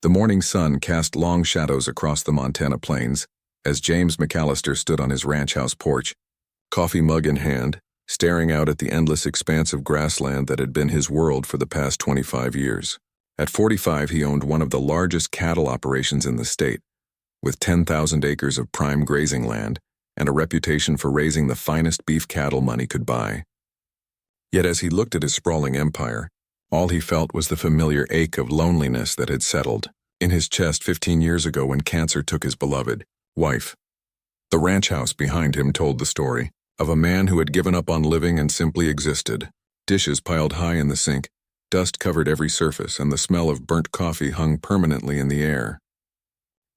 The morning sun cast long shadows across the Montana plains as James McAllister stood on his ranch house porch, coffee mug in hand, staring out at the endless expanse of grassland that had been his world for the past 25 years. At 45, he owned one of the largest cattle operations in the state, with 10,000 acres of prime grazing land and a reputation for raising the finest beef cattle money could buy. Yet as he looked at his sprawling empire, all he felt was the familiar ache of loneliness that had settled in his chest 15 years ago when cancer took his beloved wife. The ranch house behind him told the story of a man who had given up on living and simply existed. Dishes piled high in the sink, dust covered every surface, and the smell of burnt coffee hung permanently in the air.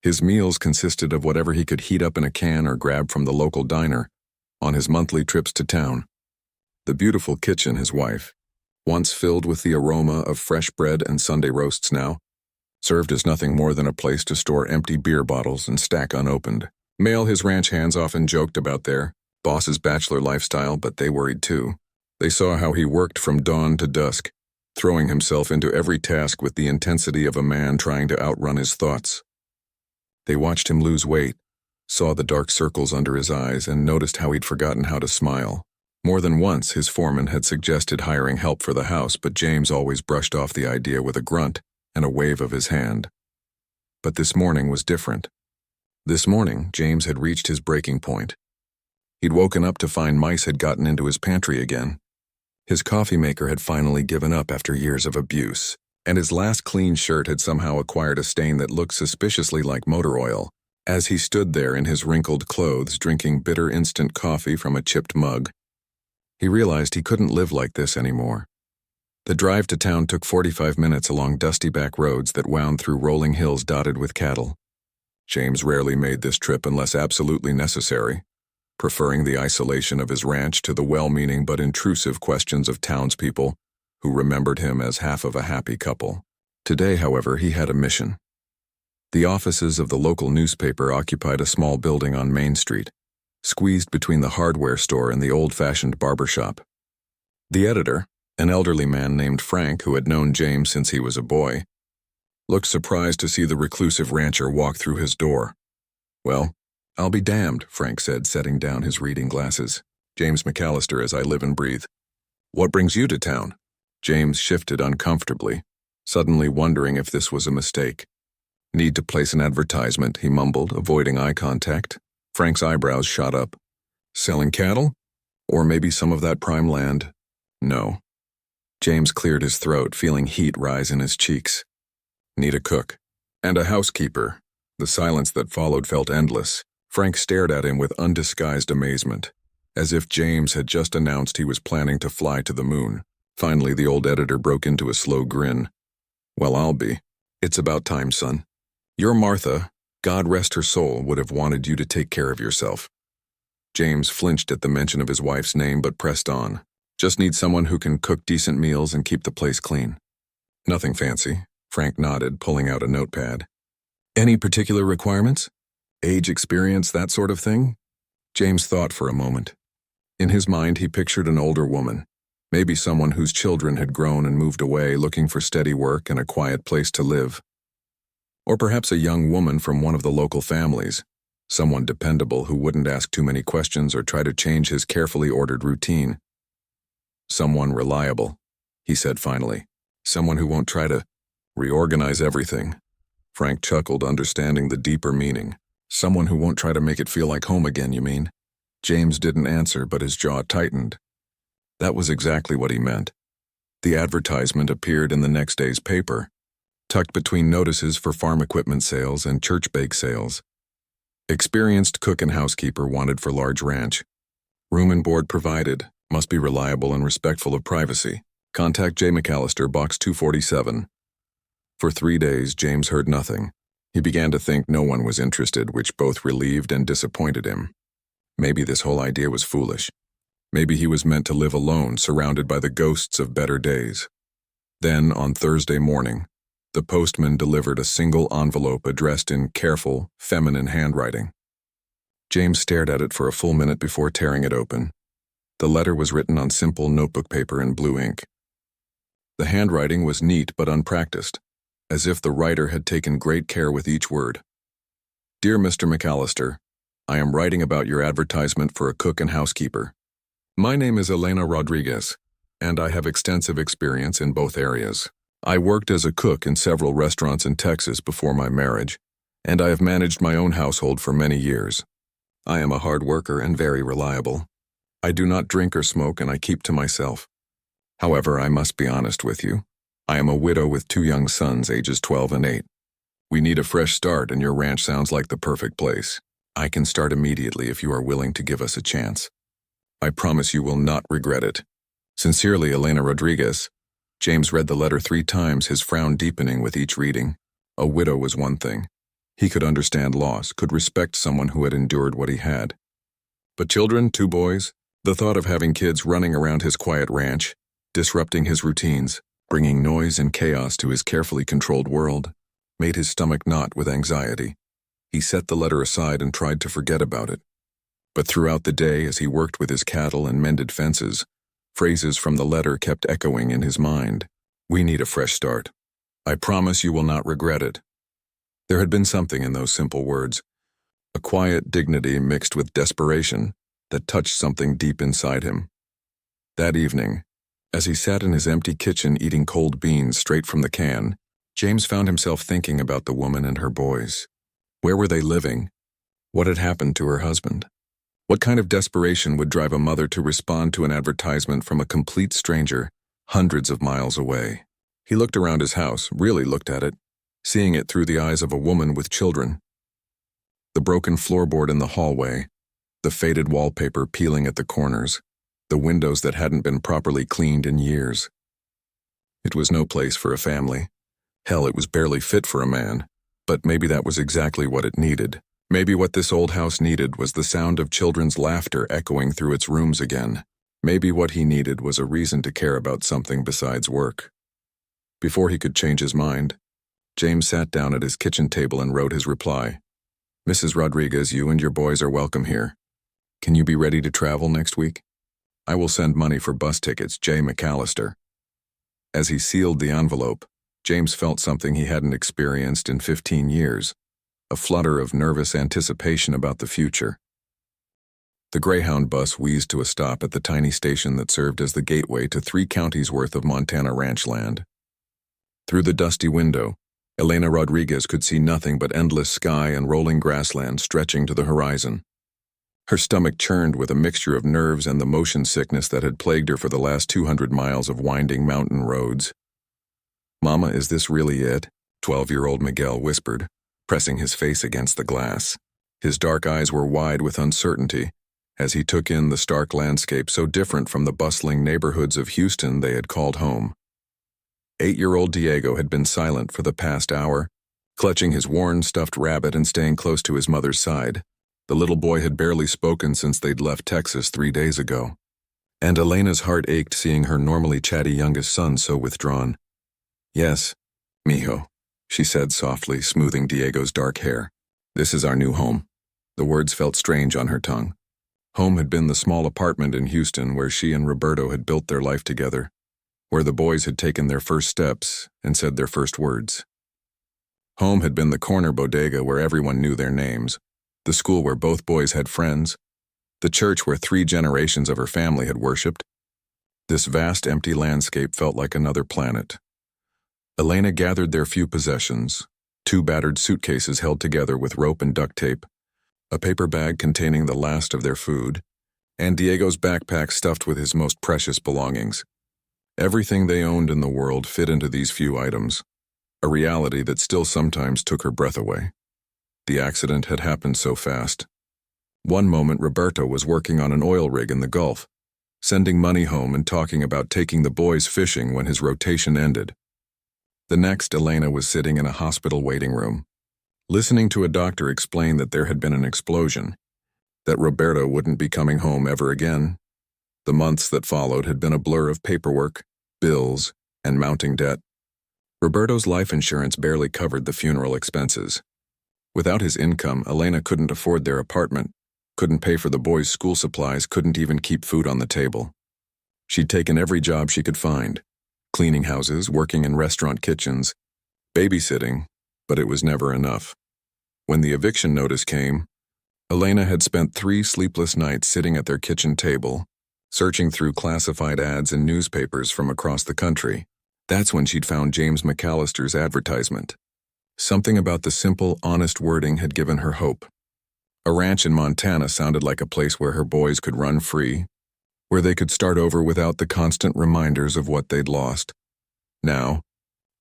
His meals consisted of whatever he could heat up in a can or grab from the local diner on his monthly trips to town. The beautiful kitchen, his wife, once filled with the aroma of fresh bread and Sunday roasts now, served as nothing more than a place to store empty beer bottles and stack unopened mail. His ranch hands often joked about their boss's bachelor lifestyle, but they worried too. They saw how he worked from dawn to dusk, throwing himself into every task with the intensity of a man trying to outrun his thoughts. They watched him lose weight, saw the dark circles under his eyes, and noticed how he'd forgotten how to smile. More than once, his foreman had suggested hiring help for the house, but James always brushed off the idea with a grunt and a wave of his hand. But this morning was different. This morning, James had reached his breaking point. He'd woken up to find mice had gotten into his pantry again. His coffee maker had finally given up after years of abuse, and his last clean shirt had somehow acquired a stain that looked suspiciously like motor oil. As he stood there in his wrinkled clothes drinking bitter instant coffee from a chipped mug, he realized he couldn't live like this anymore. The drive to town took 45 minutes along dusty back roads that wound through rolling hills dotted with cattle. James rarely made this trip unless absolutely necessary, preferring the isolation of his ranch to the well-meaning but intrusive questions of townspeople who remembered him as half of a happy couple. Today, however, he had a mission. The offices of the local newspaper occupied a small building on Main Street, squeezed between the hardware store and the old-fashioned barber shop. The editor, an elderly man named Frank who had known James since he was a boy, looked surprised to see the reclusive rancher walk through his door. "Well, I'll be damned," Frank said, setting down his reading glasses. "James McAllister, as I live and breathe. What brings you to town?" James shifted uncomfortably, suddenly wondering if this was a mistake. "Need to place an advertisement," he mumbled, avoiding eye contact. Frank's eyebrows shot up. "Selling cattle? Or maybe some of that prime land?" "No." James cleared his throat, feeling heat rise in his cheeks. "Need a cook. And a housekeeper." The silence that followed felt endless. Frank stared at him with undisguised amazement, as if James had just announced he was planning to fly to the moon. Finally, the old editor broke into a slow grin. "Well, I'll be. It's about time, son. Your Martha, God rest her soul, would have wanted you to take care of yourself." James flinched at the mention of his wife's name but pressed on. "Just need someone who can cook decent meals and keep the place clean." "Nothing fancy," Frank nodded, pulling out a notepad. "Any particular requirements? Age, experience, that sort of thing?" James thought for a moment. In his mind, he pictured an older woman, maybe someone whose children had grown and moved away, looking for steady work and a quiet place to live. Or perhaps a young woman from one of the local families, someone dependable who wouldn't ask too many questions or try to change his carefully ordered routine. "Someone reliable," he said finally. "Someone who won't try to reorganize everything." Frank chuckled, understanding the deeper meaning. "Someone who won't try to make it feel like home again, you mean?" James didn't answer, but his jaw tightened. That was exactly what he meant. The advertisement appeared in the next day's paper, tucked between notices for farm equipment sales and church bake sales. Experienced cook and housekeeper wanted for large ranch. Room and board provided. Must be reliable and respectful of privacy. Contact J. McAllister, Box 247. For 3 days, James heard nothing. He began to think no one was interested, which both relieved and disappointed him. Maybe this whole idea was foolish. Maybe he was meant to live alone, surrounded by the ghosts of better days. Then, on Thursday morning, the postman delivered a single envelope addressed in careful, feminine handwriting. James stared at it for a full minute before tearing it open. The letter was written on simple notebook paper in blue ink. The handwriting was neat but unpracticed, as if the writer had taken great care with each word. Dear Mr. McAllister, I am writing about your advertisement for a cook and housekeeper. My name is Elena Rodriguez, and I have extensive experience in both areas. I worked as a cook in several restaurants in Texas before my marriage, and I have managed my own household for many years. I am a hard worker and very reliable. I do not drink or smoke, and I keep to myself. However, I must be honest with you. I am a widow with 2 young sons, ages 12 and 8. We need a fresh start, and your ranch sounds like the perfect place. I can start immediately if you are willing to give us a chance. I promise you will not regret it. Sincerely, Elena Rodriguez. James read the letter 3 times, his frown deepening with each reading. A widow was one thing. He could understand loss, could respect someone who had endured what he had. But children, 2 boys, the thought of having kids running around his quiet ranch, disrupting his routines, bringing noise and chaos to his carefully controlled world, made his stomach knot with anxiety. He set the letter aside and tried to forget about it. But throughout the day, as he worked with his cattle and mended fences, phrases from the letter kept echoing in his mind. We need a fresh start. I promise you will not regret it. There had been something in those simple words, a quiet dignity mixed with desperation that touched something deep inside him. That evening, as he sat in his empty kitchen eating cold beans straight from the can, James found himself thinking about the woman and her boys. Where were they living? What had happened to her husband? What kind of desperation would drive a mother to respond to an advertisement from a complete stranger, hundreds of miles away? He looked around his house, really looked at it, seeing it through the eyes of a woman with children. The broken floorboard in the hallway, the faded wallpaper peeling at the corners, the windows that hadn't been properly cleaned in years. It was no place for a family. Hell, it was barely fit for a man. But maybe that was exactly what it needed. Maybe what this old house needed was the sound of children's laughter echoing through its rooms again. Maybe what he needed was a reason to care about something besides work. Before he could change his mind, James sat down at his kitchen table and wrote his reply. Mrs. Rodriguez, you and your boys are welcome here. Can you be ready to travel next week? I will send money for bus tickets, J. McAllister. As he sealed the envelope, James felt something he hadn't experienced in 15 years, a flutter of nervous anticipation about the future. The Greyhound bus wheezed to a stop at the tiny station that served as the gateway to 3 counties worth of Montana ranch land. Through the dusty window, Elena Rodriguez could see nothing but endless sky and rolling grassland stretching to the horizon. Her stomach churned with a mixture of nerves and the motion sickness that had plagued her for the last 200 miles of winding mountain roads. Mama, is this really it? 12-year-old Miguel whispered, pressing his face against the glass. His dark eyes were wide with uncertainty as he took in the stark landscape so different from the bustling neighborhoods of Houston they had called home. 8-year-old Diego had been silent for the past hour, clutching his worn stuffed rabbit and staying close to his mother's side. The little boy had barely spoken since they'd left Texas 3 days ago. And Elena's heart ached seeing her normally chatty youngest son so withdrawn. Yes, mijo, she said softly, smoothing Diego's dark hair. This is our new home. The words felt strange on her tongue. Home had been the small apartment in Houston where she and Roberto had built their life together, where the boys had taken their first steps and said their first words. Home had been the corner bodega where everyone knew their names, the school where both boys had friends, the church where 3 generations of her family had worshipped. This vast empty landscape felt like another planet. Elena gathered their few possessions, 2 battered suitcases held together with rope and duct tape, a paper bag containing the last of their food, and Diego's backpack stuffed with his most precious belongings. Everything they owned in the world fit into these few items, a reality that still sometimes took her breath away. The accident had happened so fast. One moment Roberto was working on an oil rig in the Gulf, sending money home and talking about taking the boys fishing when his rotation ended. The next, Elena was sitting in a hospital waiting room, listening to a doctor explain that there had been an explosion, that Roberto wouldn't be coming home ever again. The months that followed had been a blur of paperwork, bills, and mounting debt. Roberto's life insurance barely covered the funeral expenses. Without his income, Elena couldn't afford their apartment, couldn't pay for the boys' school supplies, couldn't even keep food on the table. She'd taken every job she could find, cleaning houses, working in restaurant kitchens, babysitting, but it was never enough. When the eviction notice came, Elena had spent 3 sleepless nights sitting at their kitchen table, searching through classified ads in newspapers from across the country. That's when she'd found James McAllister's advertisement. Something about the simple, honest wording had given her hope. A ranch in Montana sounded like a place where her boys could run free, where they could start over without the constant reminders of what they'd lost. Now,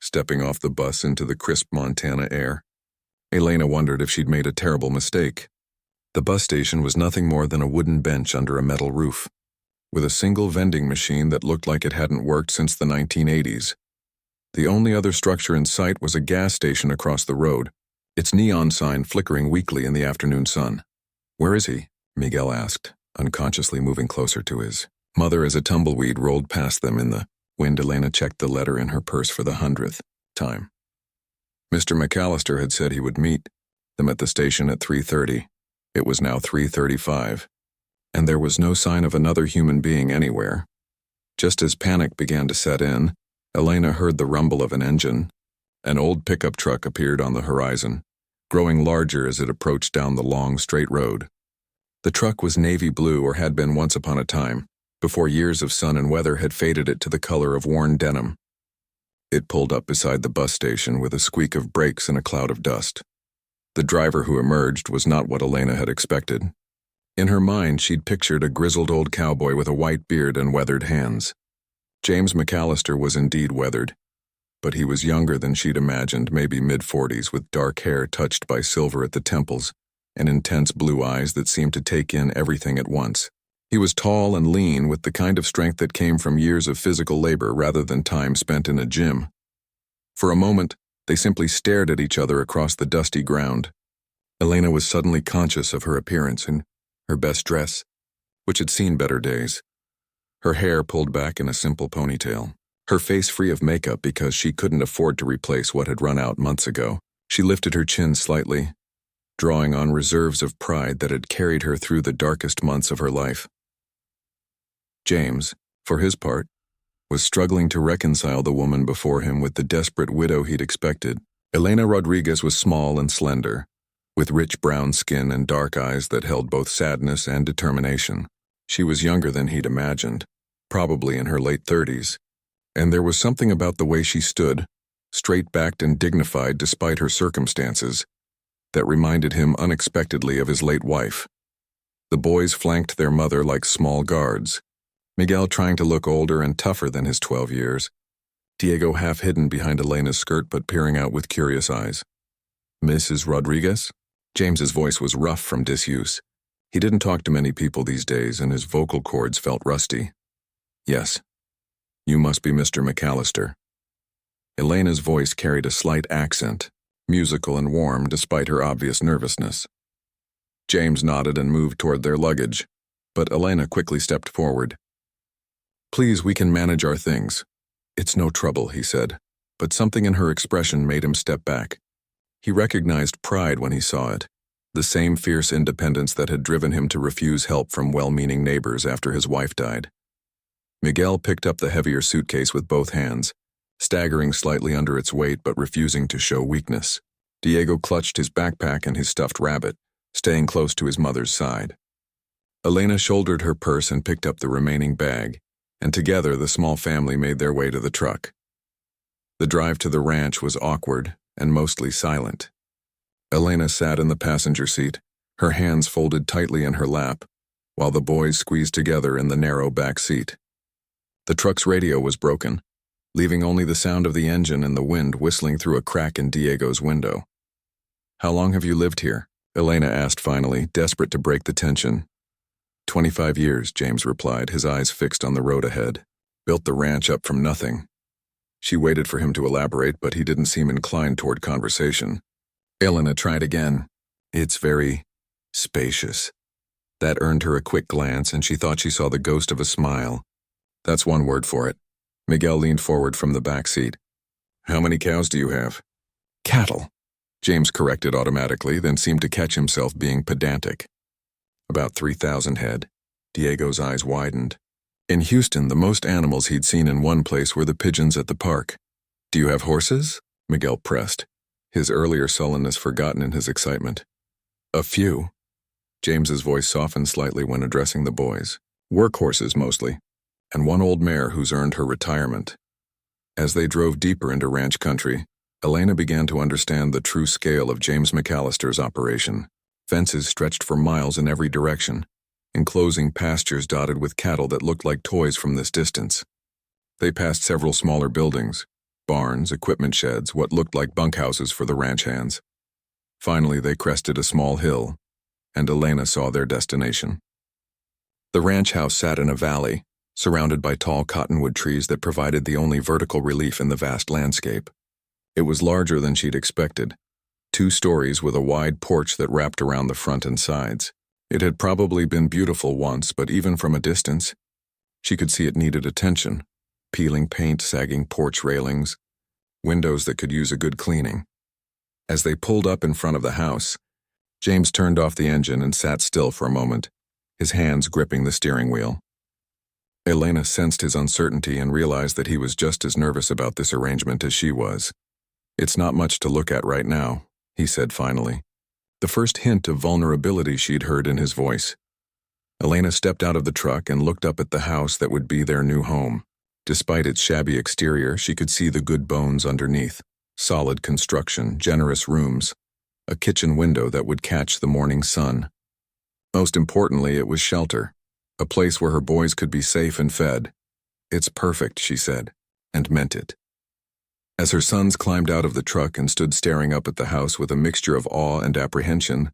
stepping off the bus into the crisp Montana air, Elena wondered if she'd made a terrible mistake. The bus station was nothing more than a wooden bench under a metal roof, with a single vending machine that looked like it hadn't worked since the 1980s. The only other structure in sight was a gas station across the road, its neon sign flickering weakly in the afternoon sun. "Where is he?" Miguel asked, unconsciously moving closer to his mother as a tumbleweed rolled past them in the wind. Elena checked the letter in her purse for the 100th time. Mr. McAllister had said he would meet them at the station at 3:30. It was now 3:35, and there was no sign of another human being anywhere. Just as panic began to set in, Elena heard the rumble of an engine. An old pickup truck appeared on the horizon, growing larger as it approached down the long, straight road. The truck was navy blue, or had been once upon a time, before years of sun and weather had faded it to the color of worn denim. It pulled up beside the bus station with a squeak of brakes and a cloud of dust. The driver who emerged was not what Elena had expected. In her mind, she'd pictured a grizzled old cowboy with a white beard and weathered hands. James McAllister was indeed weathered, but he was younger than she'd imagined, maybe mid-40s, with dark hair touched by silver at the temples and intense blue eyes that seemed to take in everything at once. He was tall and lean, with the kind of strength that came from years of physical labor rather than time spent in a gym. For a moment, they simply stared at each other across the dusty ground. Elena was suddenly conscious of her appearance in her best dress, which had seen better days. Her hair pulled back in a simple ponytail, her face free of makeup because she couldn't afford to replace what had run out months ago. She lifted her chin slightly, drawing on reserves of pride that had carried her through the darkest months of her life. James, for his part, was struggling to reconcile the woman before him with the desperate widow he'd expected. Elena Rodriguez was small and slender, with rich brown skin and dark eyes that held both sadness and determination. She was younger than he'd imagined, probably in her late 30s, and there was something about the way she stood, straight-backed and dignified despite her circumstances, that reminded him unexpectedly of his late wife. The boys flanked their mother like small guards, Miguel trying to look older and tougher than his 12 years, Diego half hidden behind Elena's skirt but peering out with curious eyes. "Mrs. Rodriguez?" James's voice was rough from disuse. He didn't talk to many people these days, and his vocal cords felt rusty. "Yes. You must be Mr. McAllister." Elena's voice carried a slight accent, musical and warm despite her obvious nervousness. James nodded and moved toward their luggage, but Elena quickly stepped forward. "Please, we can manage our things." "It's no trouble," he said, but something in her expression made him step back. He recognized pride when he saw it, the same fierce independence that had driven him to refuse help from well-meaning neighbors after his wife died. Miguel picked up the heavier suitcase with both hands, staggering slightly under its weight but refusing to show weakness. Diego clutched his backpack and his stuffed rabbit, staying close to his mother's side. Elena shouldered her purse and picked up the remaining bag, and together the small family made their way to the truck. The drive to the ranch was awkward and mostly silent. Elena sat in the passenger seat, her hands folded tightly in her lap, while the boys squeezed together in the narrow back seat. The truck's radio was broken, leaving only the sound of the engine and the wind whistling through a crack in Diego's window. "How long have you lived here?" Elena asked finally, desperate to break the tension. 25 years, James replied, his eyes fixed on the road ahead. "Built the ranch up from nothing." She waited for him to elaborate, but he didn't seem inclined toward conversation. Elena tried again. "It's very spacious." That earned her a quick glance, and she thought she saw the ghost of a smile. "That's one word for it." Miguel leaned forward from the back seat. "How many cows do you have?" "Cattle," James corrected automatically, then seemed to catch himself being pedantic. "About 3,000 head." Diego's eyes widened. In Houston, the most animals he'd seen in one place were the pigeons at the park. "Do you have horses?" Miguel pressed, his earlier sullenness forgotten in his excitement. A few. James's voice softened slightly when addressing the boys. Workhorses, mostly, and one old mare who's earned her retirement. As they drove deeper into ranch country, Elena began to understand the true scale of James McAllister's operation. Fences stretched for miles in every direction, enclosing pastures dotted with cattle that looked like toys from this distance. They passed several smaller buildings, barns, equipment sheds, what looked like bunkhouses for the ranch hands. Finally, they crested a small hill, and Elena saw their destination. The ranch house sat in a valley, surrounded by tall cottonwood trees that provided the only vertical relief in the vast landscape. It was larger than she'd expected, 2 stories with a wide porch that wrapped around the front and sides. It had probably been beautiful once, but even from a distance, she could see it needed attention. Peeling paint, sagging porch railings, windows that could use a good cleaning. As they pulled up in front of the house, James turned off the engine and sat still for a moment, his hands gripping the steering wheel. Elena sensed his uncertainty and realized that he was just as nervous about this arrangement as she was. It's not much to look at right now, he said finally, the first hint of vulnerability she'd heard in his voice. Elena stepped out of the truck and looked up at the house that would be their new home. Despite its shabby exterior, she could see the good bones underneath. Solid construction, generous rooms, a kitchen window that would catch the morning sun. Most importantly, it was shelter, a place where her boys could be safe and fed. It's perfect, she said, and meant it. As her sons climbed out of the truck and stood staring up at the house with a mixture of awe and apprehension,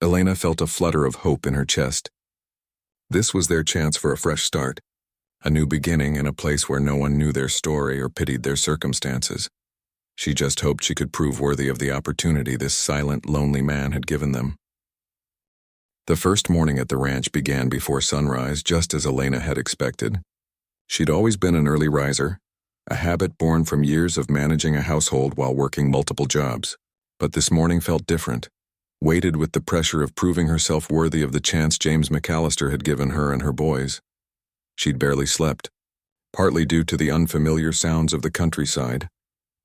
Elena felt a flutter of hope in her chest. This was their chance for a fresh start. A new beginning in a place where no one knew their story or pitied their circumstances. She just hoped she could prove worthy of the opportunity this silent, lonely man had given them. The first morning at the ranch began before sunrise, just as Elena had expected. She'd always been an early riser, a habit born from years of managing a household while working multiple jobs. But this morning felt different, weighted with the pressure of proving herself worthy of the chance James McAllister had given her and her boys. She'd barely slept, partly due to the unfamiliar sounds of the countryside,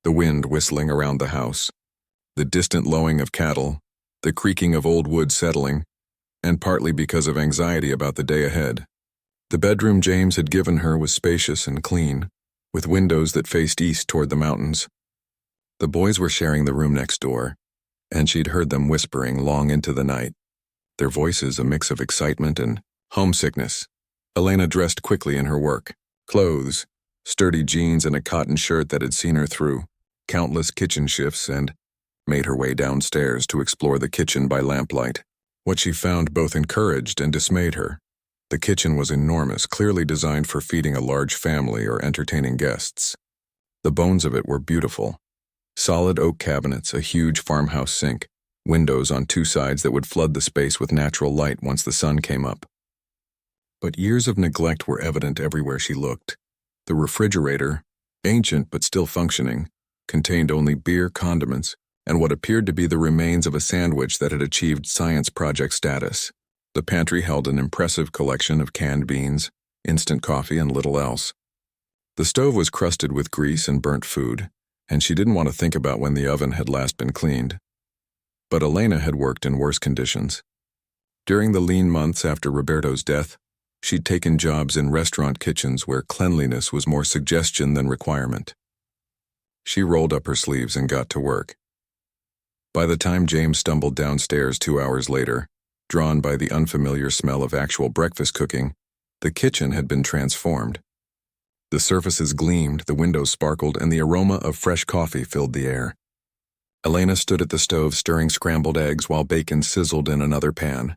the wind whistling around the house, the distant lowing of cattle, the creaking of old wood settling, and partly because of anxiety about the day ahead. The bedroom James had given her was spacious and clean, with windows that faced east toward the mountains. The boys were sharing the room next door, and she'd heard them whispering long into the night, their voices a mix of excitement and homesickness. Elena dressed quickly in her work clothes, sturdy jeans and a cotton shirt that had seen her through countless kitchen shifts, and made her way downstairs to explore the kitchen by lamplight. What she found both encouraged and dismayed her. The kitchen was enormous, clearly designed for feeding a large family or entertaining guests. The bones of it were beautiful. Solid oak cabinets, a huge farmhouse sink, windows on 2 sides that would flood the space with natural light once the sun came up. But years of neglect were evident everywhere she looked. The refrigerator, ancient but still functioning, contained only beer, condiments, and what appeared to be the remains of a sandwich that had achieved science project status. The pantry held an impressive collection of canned beans, instant coffee, and little else. The stove was crusted with grease and burnt food, and she didn't want to think about when the oven had last been cleaned. But Elena had worked in worse conditions. During the lean months after Roberto's death, she'd taken jobs in restaurant kitchens where cleanliness was more suggestion than requirement. She rolled up her sleeves and got to work. By the time James stumbled downstairs 2 hours later, drawn by the unfamiliar smell of actual breakfast cooking, the kitchen had been transformed. The surfaces gleamed, the windows sparkled, and the aroma of fresh coffee filled the air. Elena stood at the stove stirring scrambled eggs while bacon sizzled in another pan.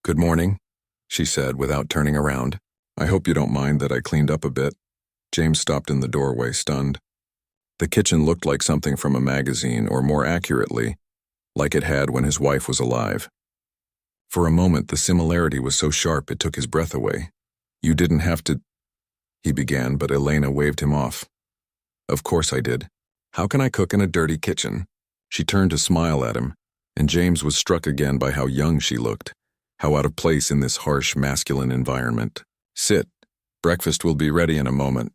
"Good morning," she said without turning around. "I hope you don't mind that I cleaned up a bit." James stopped in the doorway, stunned. The kitchen looked like something from a magazine, or more accurately, like it had when his wife was alive. For a moment, the similarity was so sharp it took his breath away. "You didn't have to," he began, but Elena waved him off. "Of course I did. How can I cook in a dirty kitchen?" She turned to smile at him, and James was struck again by how young she looked, how out of place in this harsh, masculine environment. "Sit. Breakfast will be ready in a moment."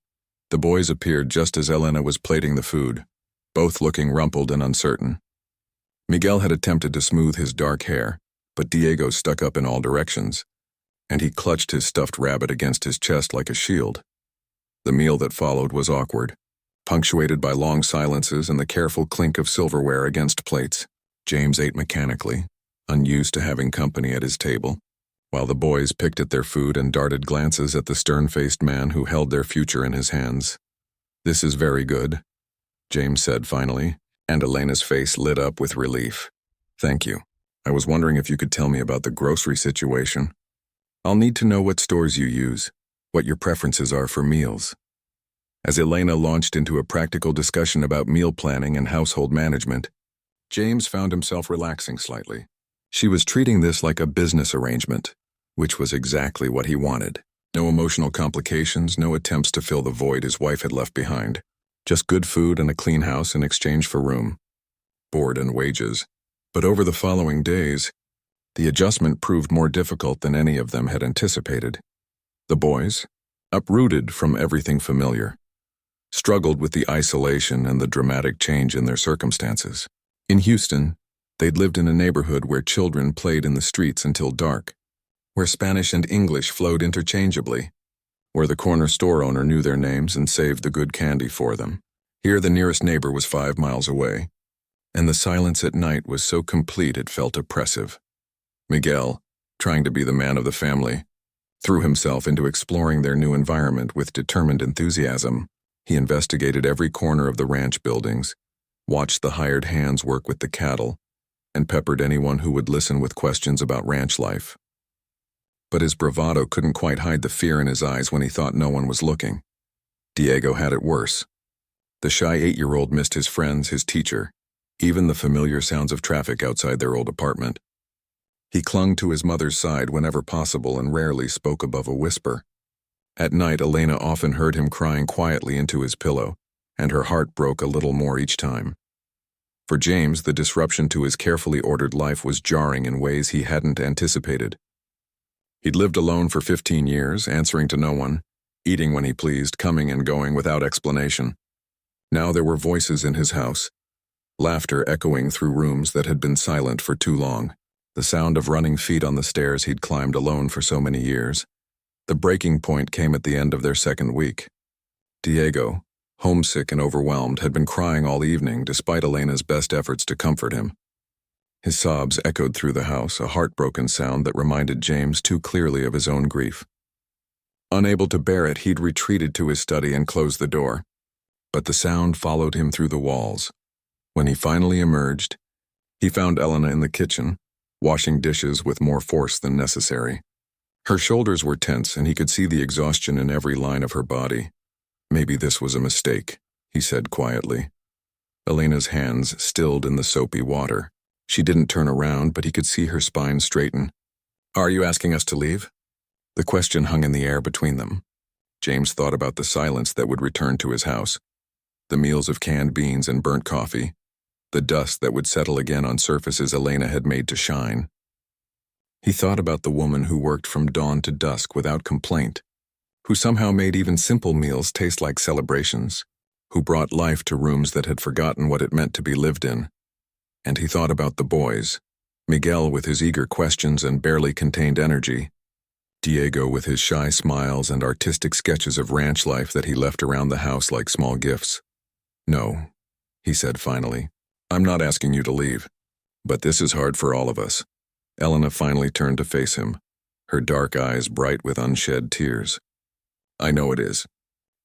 The boys appeared just as Elena was plating the food. both looking rumpled and uncertain. Miguel had attempted to smooth his dark hair, but Diego stuck up in all directions, and he clutched his stuffed rabbit against his chest like a shield. The meal that followed was awkward, punctuated by long silences and the careful clink of silverware against plates. James ate mechanically, unused to having company at his table, while the boys picked at their food and darted glances at the stern-faced man who held their future in his hands. "This is very good," James said finally, and Elena's face lit up with relief. "Thank you. I was wondering if you could tell me about the grocery situation. I'll need to know what stores you use, what your preferences are for meals." As Elena launched into a practical discussion about meal planning and household management, James found himself relaxing slightly. She was treating this like a business arrangement, which was exactly what he wanted. No emotional complications, no attempts to fill the void his wife had left behind. Just good food and a clean house in exchange for room, board, and wages. But over the following days, the adjustment proved more difficult than any of them had anticipated. The boys, uprooted from everything familiar, struggled with the isolation and the dramatic change in their circumstances. In Houston, they'd lived in a neighborhood where children played in the streets until dark, where Spanish and English flowed interchangeably, where the corner store owner knew their names and saved the good candy for them. Here the nearest neighbor was 5 miles away, and the silence at night was so complete it felt oppressive. Miguel, trying to be the man of the family, threw himself into exploring their new environment with determined enthusiasm. He investigated every corner of the ranch buildings, watched the hired hands work with the cattle, and peppered anyone who would listen with questions about ranch life. But his bravado couldn't quite hide the fear in his eyes when he thought no one was looking. Diego had it worse. The shy 8-year-old missed his friends, his teacher, even the familiar sounds of traffic outside their old apartment. He clung to his mother's side whenever possible and rarely spoke above a whisper. At night, Elena often heard him crying quietly into his pillow, and her heart broke a little more each time. For James, the disruption to his carefully ordered life was jarring in ways he hadn't anticipated. He'd lived alone for 15 years, answering to no one, eating when he pleased, coming and going without explanation. Now there were voices in his house, laughter echoing through rooms that had been silent for too long, the sound of running feet on the stairs he'd climbed alone for so many years. The breaking point came at the end of their second week. Diego, homesick and overwhelmed, had been crying all evening despite Elena's best efforts to comfort him. His sobs echoed through the house, a heartbroken sound that reminded James too clearly of his own grief. Unable to bear it, he'd retreated to his study and closed the door. But the sound followed him through the walls. When he finally emerged, he found Elena in the kitchen, washing dishes with more force than necessary. Her shoulders were tense, and he could see the exhaustion in every line of her body. "Maybe this was a mistake," he said quietly. Elena's hands stilled in the soapy water. She didn't turn around, but he could see her spine straighten. "Are you asking us to leave?" The question hung in the air between them. James thought about the silence that would return to his house, the meals of canned beans and burnt coffee, the dust that would settle again on surfaces Elena had made to shine. He thought about the woman who worked from dawn to dusk without complaint, who somehow made even simple meals taste like celebrations, who brought life to rooms that had forgotten what it meant to be lived in. And he thought about the boys, Miguel with his eager questions and barely contained energy, Diego with his shy smiles and artistic sketches of ranch life that he left around the house like small gifts. "No," he said finally. "I'm not asking you to leave, but this is hard for all of us." Elena finally turned to face him, her dark eyes bright with unshed tears. "I know it is.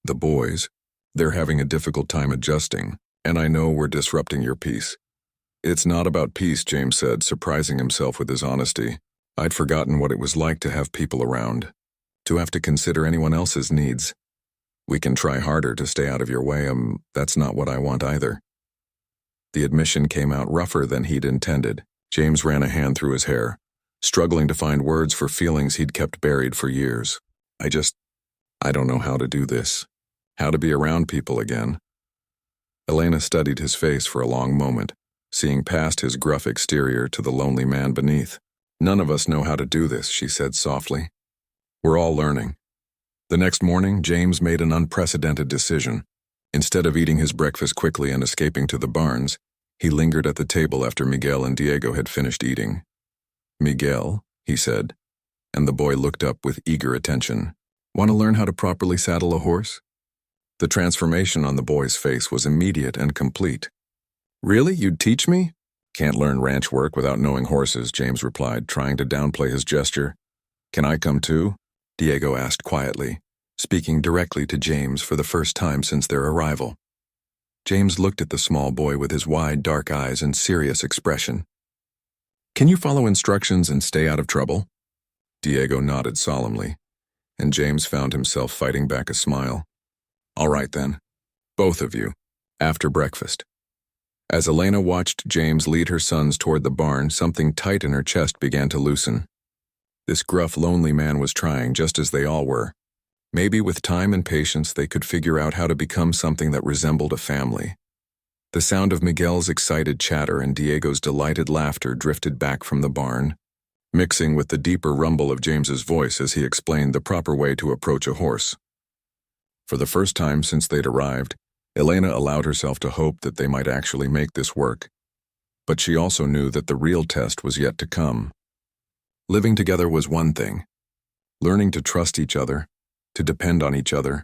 The boys, they're having a difficult time adjusting, and I know we're disrupting your peace." "It's not about peace," James said, surprising himself with his honesty. "I'd forgotten what it was like to have people around, to have to consider anyone else's needs. We can try harder to stay out of your way, that's not what I want either." The admission came out rougher than he'd intended. James ran a hand through his hair, struggling to find words for feelings he'd kept buried for years. I don't know how to do this. How to be around people again." Elena studied his face for a long moment, seeing past his gruff exterior to the lonely man beneath. "None of us know how to do this," she said softly. "We're all learning." The next morning, James made an unprecedented decision. Instead of eating his breakfast quickly and escaping to the barns, he lingered at the table after Miguel and Diego had finished eating. "Miguel," he said, and the boy looked up with eager attention. "Want to learn how to properly saddle a horse?" The transformation on the boy's face was immediate and complete. "Really? You'd teach me?" "Can't learn ranch work without knowing horses," James replied, trying to downplay his gesture. "Can I come too?" Diego asked quietly, speaking directly to James for the first time since their arrival. James looked at the small boy with his wide, dark eyes and serious expression. "Can you follow instructions and stay out of trouble?" Diego nodded solemnly, and James found himself fighting back a smile. "All right then, both of you, after breakfast." As Elena watched James lead her sons toward the barn, something tight in her chest began to loosen. This gruff, lonely man was trying, just as they all were. Maybe with time and patience they could figure out how to become something that resembled a family. The sound of Miguel's excited chatter and Diego's delighted laughter drifted back from the barn, mixing with the deeper rumble of James's voice as he explained the proper way to approach a horse. For the first time since they'd arrived, Elena allowed herself to hope that they might actually make this work. But she also knew that the real test was yet to come. Living together was one thing. Learning to trust each other, to depend on each other,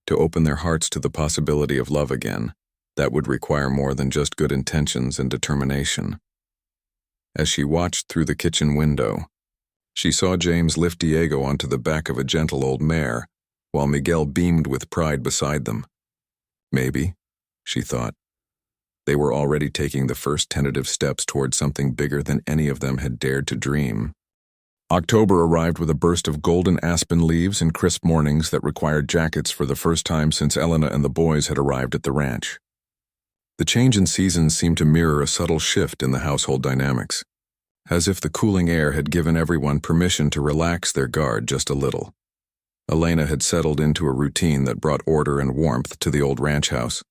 to open their hearts to the possibility of love again, that would require more than just good intentions and determination. As she watched through the kitchen window, she saw James lift Diego onto the back of a gentle old mare, while Miguel beamed with pride beside them. Maybe, she thought, they were already taking the first tentative steps toward something bigger than any of them had dared to dream. October arrived with a burst of golden aspen leaves and crisp mornings that required jackets for the first time since Elena and the boys had arrived at the ranch. The change in seasons seemed to mirror a subtle shift in the household dynamics, as if the cooling air had given everyone permission to relax their guard just a little. Elena had settled into a routine that brought order and warmth to the old ranch house.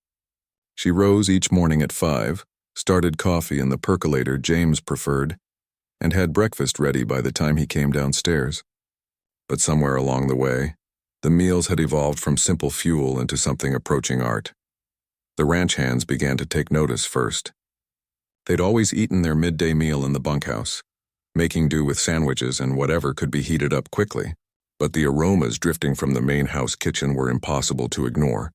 She rose each morning at 5, started coffee in the percolator James preferred, and had breakfast ready by the time he came downstairs. But somewhere along the way, the meals had evolved from simple fuel into something approaching art. The ranch hands began to take notice first. They'd always eaten their midday meal in the bunkhouse, making do with sandwiches and whatever could be heated up quickly. But the aromas drifting from the main house kitchen were impossible to ignore,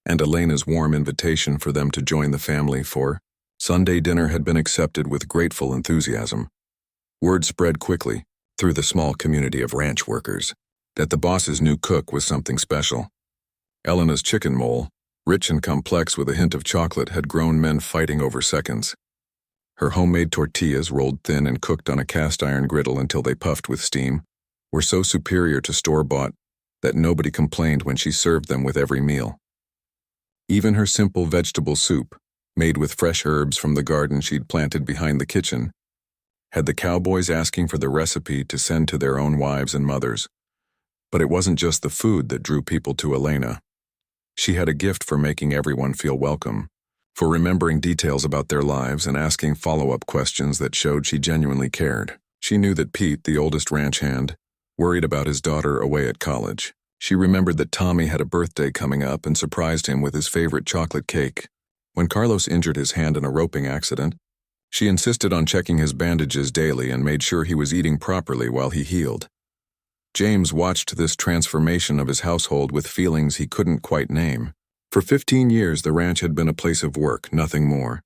and Elena's warm invitation for them to join the family for Sunday dinner had been accepted with grateful enthusiasm. Word spread quickly, through the small community of ranch workers, that the boss's new cook was something special. Elena's chicken mole, rich and complex with a hint of chocolate, had grown men fighting over seconds. Her homemade tortillas, rolled thin and cooked on a cast-iron griddle until they puffed with steam, were so superior to store-bought that nobody complained when she served them with every meal. Even her simple vegetable soup, made with fresh herbs from the garden she'd planted behind the kitchen, had the cowboys asking for the recipe to send to their own wives and mothers. But it wasn't just the food that drew people to Elena. She had a gift for making everyone feel welcome, for remembering details about their lives and asking follow-up questions that showed she genuinely cared. She knew that Pete, the oldest ranch hand, worried about his daughter away at college. She remembered that Tommy had a birthday coming up and surprised him with his favorite chocolate cake. When Carlos injured his hand in a roping accident, she insisted on checking his bandages daily and made sure he was eating properly while he healed. James watched this transformation of his household with feelings he couldn't quite name. For 15 years, the ranch had been a place of work, nothing more.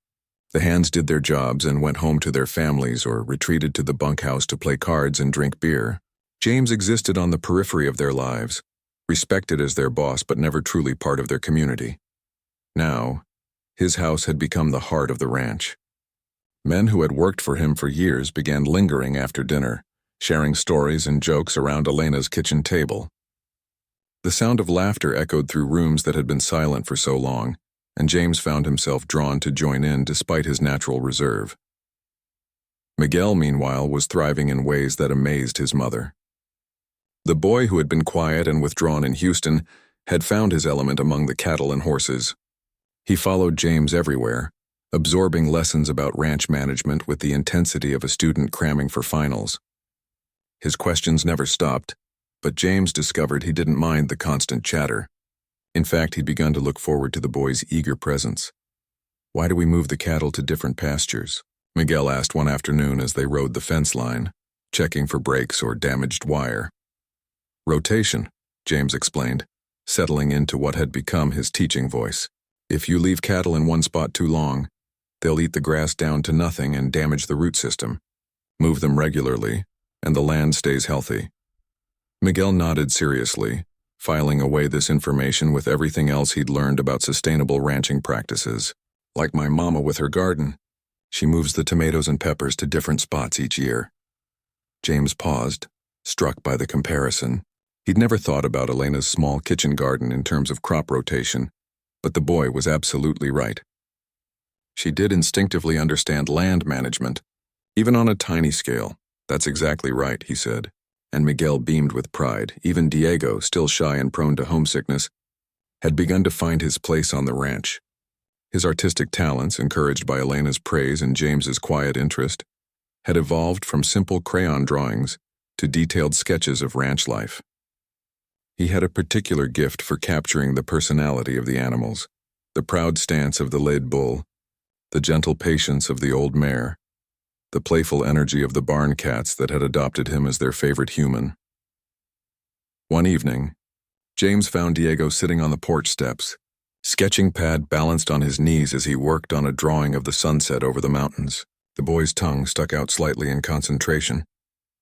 The hands did their jobs and went home to their families or retreated to the bunkhouse to play cards and drink beer. James existed on the periphery of their lives, respected as their boss but never truly part of their community. Now, his house had become the heart of the ranch. Men who had worked for him for years began lingering after dinner, sharing stories and jokes around Elena's kitchen table. The sound of laughter echoed through rooms that had been silent for so long, and James found himself drawn to join in despite his natural reserve. Miguel, meanwhile, was thriving in ways that amazed his mother. The boy who had been quiet and withdrawn in Houston had found his element among the cattle and horses. He followed James everywhere, absorbing lessons about ranch management with the intensity of a student cramming for finals. His questions never stopped, but James discovered he didn't mind the constant chatter. In fact, he'd begun to look forward to the boy's eager presence. "Why do we move the cattle to different pastures?" Miguel asked one afternoon as they rode the fence line, checking for breaks or damaged wire. "Rotation," James explained, settling into what had become his teaching voice. "If you leave cattle in one spot too long, they'll eat the grass down to nothing and damage the root system. Move them regularly, and the land stays healthy." Miguel nodded seriously, filing away this information with everything else he'd learned about sustainable ranching practices. "Like my mama with her garden. She moves the tomatoes and peppers to different spots each year." James paused, struck by the comparison. He'd never thought about Elena's small kitchen garden in terms of crop rotation, but the boy was absolutely right. She did instinctively understand land management, even on a tiny scale. "That's exactly right," he said, and Miguel beamed with pride. Even Diego, still shy and prone to homesickness, had begun to find his place on the ranch. His artistic talents, encouraged by Elena's praise and James's quiet interest, had evolved from simple crayon drawings to detailed sketches of ranch life. He had a particular gift for capturing the personality of the animals, the proud stance of the laid bull, the gentle patience of the old mare, the playful energy of the barn cats that had adopted him as their favorite human. One evening, James found Diego sitting on the porch steps, sketching pad balanced on his knees as he worked on a drawing of the sunset over the mountains. The boy's tongue stuck out slightly in concentration,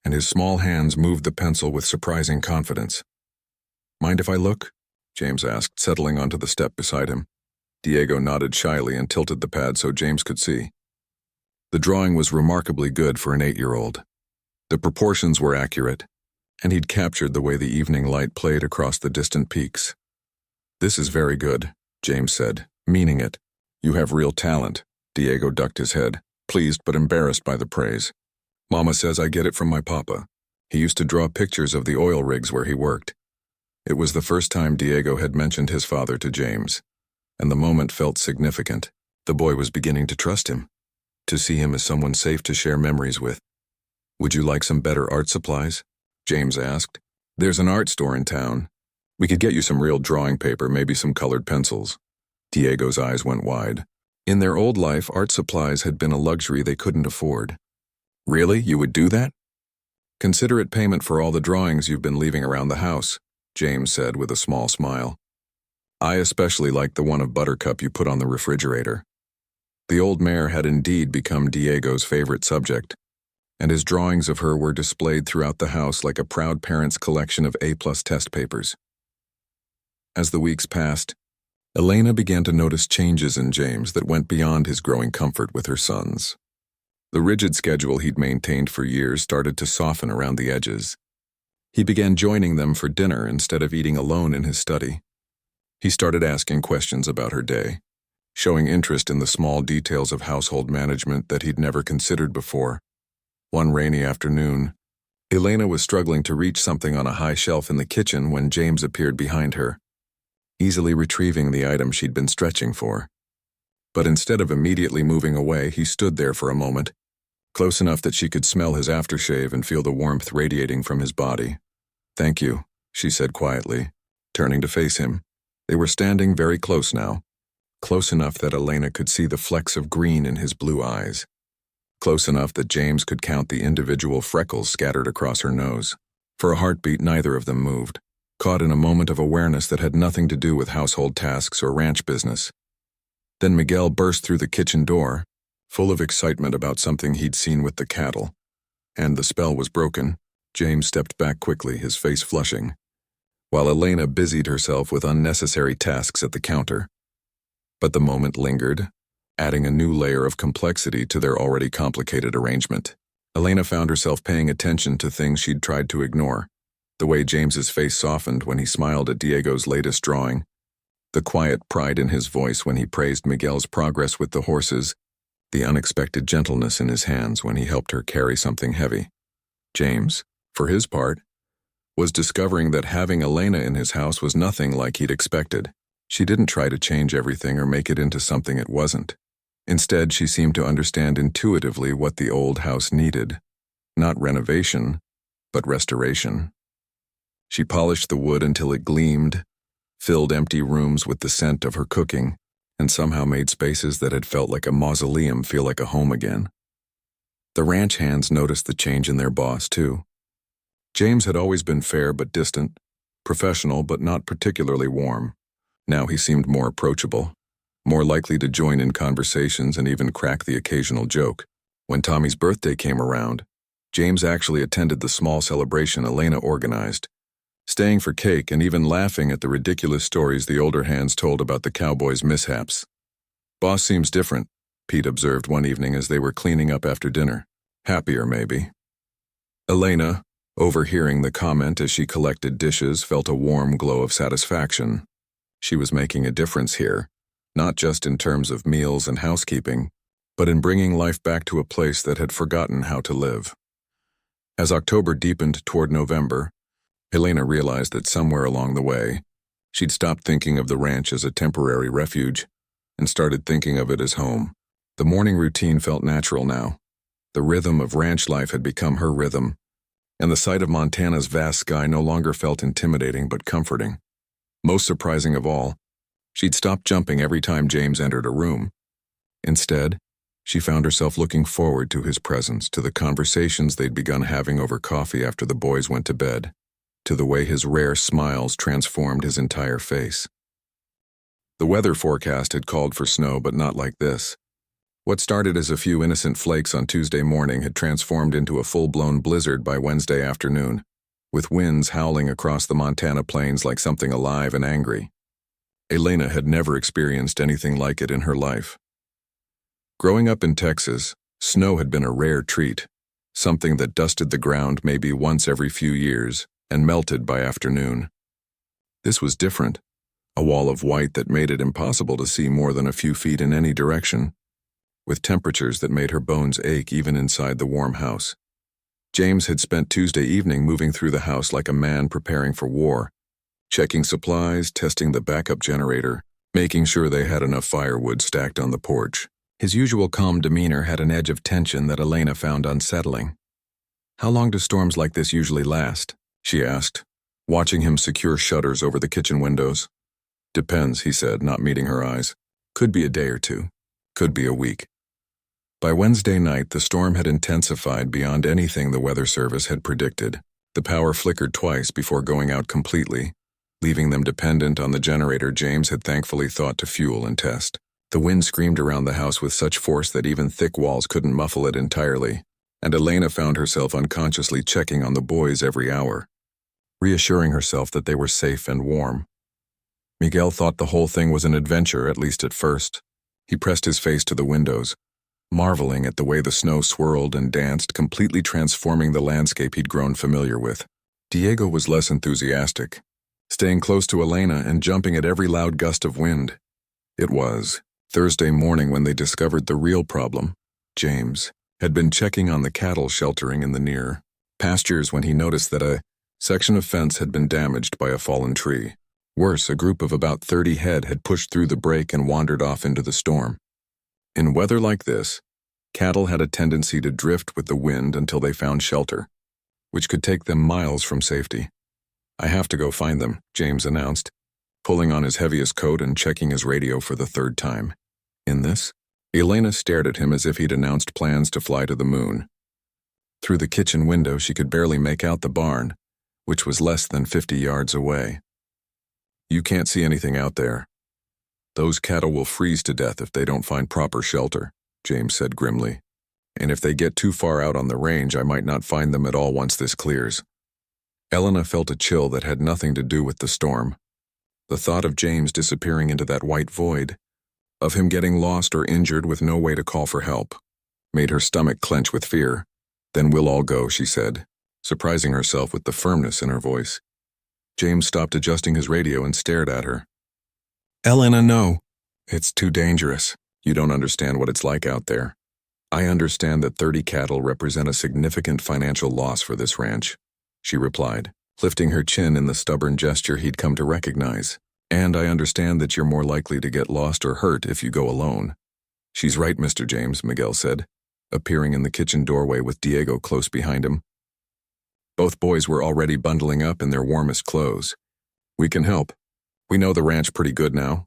and his small hands moved the pencil with surprising confidence. "Mind if I look?" James asked, settling onto the step beside him. Diego nodded shyly and tilted the pad so James could see. The drawing was remarkably good for an 8-year-old. The proportions were accurate, and he'd captured the way the evening light played across the distant peaks. "This is very good," James said, meaning it. "You have real talent." Diego ducked his head, pleased but embarrassed by the praise. "Mama says I get it from my papa. He used to draw pictures of the oil rigs where he worked." It was the first time Diego had mentioned his father to James, and the moment felt significant. The boy was beginning to trust him, to see him as someone safe to share memories with. "Would you like some better art supplies?" James asked. "There's an art store in town. We could get you some real drawing paper, maybe some colored pencils." Diego's eyes went wide. In their old life, art supplies had been a luxury they couldn't afford. "Really? You would do that?" "Consider it payment for all the drawings you've been leaving around the house," James said with a small smile. "I especially like the one of Buttercup you put on the refrigerator." The old mare had indeed become Diego's favorite subject, and his drawings of her were displayed throughout the house like a proud parent's collection of A+ test papers. As the weeks passed, Elena began to notice changes in James that went beyond his growing comfort with her sons. The rigid schedule he'd maintained for years started to soften around the edges. He began joining them for dinner instead of eating alone in his study. He started asking questions about her day, showing interest in the small details of household management that he'd never considered before. One rainy afternoon, Elena was struggling to reach something on a high shelf in the kitchen when James appeared behind her, easily retrieving the item she'd been stretching for. But instead of immediately moving away, he stood there for a moment, close enough that she could smell his aftershave and feel the warmth radiating from his body. "Thank you," she said quietly, turning to face him. They were standing very close now, close enough that Elena could see the flecks of green in his blue eyes, close enough that James could count the individual freckles scattered across her nose. For a heartbeat, neither of them moved, caught in a moment of awareness that had nothing to do with household tasks or ranch business. Then Miguel burst through the kitchen door, full of excitement about something he'd seen with the cattle, and the spell was broken. James stepped back quickly, his face flushing, while Elena busied herself with unnecessary tasks at the counter. But the moment lingered, adding a new layer of complexity to their already complicated arrangement. Elena found herself paying attention to things she'd tried to ignore. The way James's face softened when he smiled at Diego's latest drawing, the quiet pride in his voice when he praised Miguel's progress with the horses, the unexpected gentleness in his hands when he helped her carry something heavy. James, for his part, was discovering that having Elena in his house was nothing like he'd expected. She didn't try to change everything or make it into something it wasn't. Instead, she seemed to understand intuitively what the old house needed. Not renovation, but restoration. She polished the wood until it gleamed, filled empty rooms with the scent of her cooking, and somehow made spaces that had felt like a mausoleum feel like a home again. The ranch hands noticed the change in their boss, too. James had always been fair but distant, professional but not particularly warm. Now he seemed more approachable, more likely to join in conversations and even crack the occasional joke. When Tommy's birthday came around, James actually attended the small celebration Elena organized, staying for cake and even laughing at the ridiculous stories the older hands told about the cowboys' mishaps. "Boss seems different," Pete observed one evening as they were cleaning up after dinner. "Happier, maybe." Elena, overhearing the comment as she collected dishes, felt a warm glow of satisfaction. She was making a difference here, not just in terms of meals and housekeeping, but in bringing life back to a place that had forgotten how to live. As October deepened toward November, Elena realized that somewhere along the way, she'd stopped thinking of the ranch as a temporary refuge and started thinking of it as home. The morning routine felt natural now. The rhythm of ranch life had become her rhythm, and the sight of Montana's vast sky no longer felt intimidating but comforting. Most surprising of all, she'd stopped jumping every time James entered a room. Instead, she found herself looking forward to his presence, to the conversations they'd begun having over coffee after the boys went to bed, to the way his rare smiles transformed his entire face. The weather forecast had called for snow, but not like this. What started as a few innocent flakes on Tuesday morning had transformed into a full-blown blizzard by Wednesday afternoon, with winds howling across the Montana plains like something alive and angry. Elena had never experienced anything like it in her life. Growing up in Texas, snow had been a rare treat, something that dusted the ground maybe once every few years and melted by afternoon. This was different, a wall of white that made it impossible to see more than a few feet in any direction, with temperatures that made her bones ache even inside the warm house. James had spent Tuesday evening moving through the house like a man preparing for war, checking supplies, testing the backup generator, making sure they had enough firewood stacked on the porch. His usual calm demeanor had an edge of tension that Elena found unsettling. "How long do storms like this usually last?" she asked, watching him secure shutters over the kitchen windows. "Depends," he said, not meeting her eyes. "Could be a day or two. Could be a week." By Wednesday night, the storm had intensified beyond anything the Weather Service had predicted. The power flickered twice before going out completely, leaving them dependent on the generator James had thankfully thought to fuel and test. The wind screamed around the house with such force that even thick walls couldn't muffle it entirely, and Elena found herself unconsciously checking on the boys every hour, reassuring herself that they were safe and warm. Miguel thought the whole thing was an adventure, at least at first. He pressed his face to the windows, marveling at the way the snow swirled and danced, completely transforming the landscape he'd grown familiar with. Diego was less enthusiastic, staying close to Elena and jumping at every loud gust of wind. It was Thursday morning when they discovered the real problem. James had been checking on the cattle sheltering in the near pastures when he noticed that a section of fence had been damaged by a fallen tree. Worse, a group of about 30 head had pushed through the break and wandered off into the storm. In weather like this, cattle had a tendency to drift with the wind until they found shelter, which could take them miles from safety. "I have to go find them," James announced, pulling on his heaviest coat and checking his radio for the third time. In this, Elena stared at him as if he'd announced plans to fly to the moon. Through the kitchen window, she could barely make out the barn, which was less than 50 yards away. "You can't see anything out there. Those cattle will freeze to death if they don't find proper shelter," James said grimly. "And if they get too far out on the range, I might not find them at all once this clears." Elena felt a chill that had nothing to do with the storm. The thought of James disappearing into that white void, of him getting lost or injured with no way to call for help, made her stomach clench with fear. "Then we'll all go," she said, surprising herself with the firmness in her voice. James stopped adjusting his radio and stared at her. "Elena, no. It's too dangerous. You don't understand what it's like out there. I understand that 30 cattle represent a significant financial loss for this ranch," she replied, lifting her chin in the stubborn gesture he'd come to recognize. "And I understand that you're more likely to get lost or hurt if you go alone." "She's right, Mr. James," Miguel said, appearing in the kitchen doorway with Diego close behind him. Both boys were already bundling up in their warmest clothes. "We can help." We know the ranch pretty good now.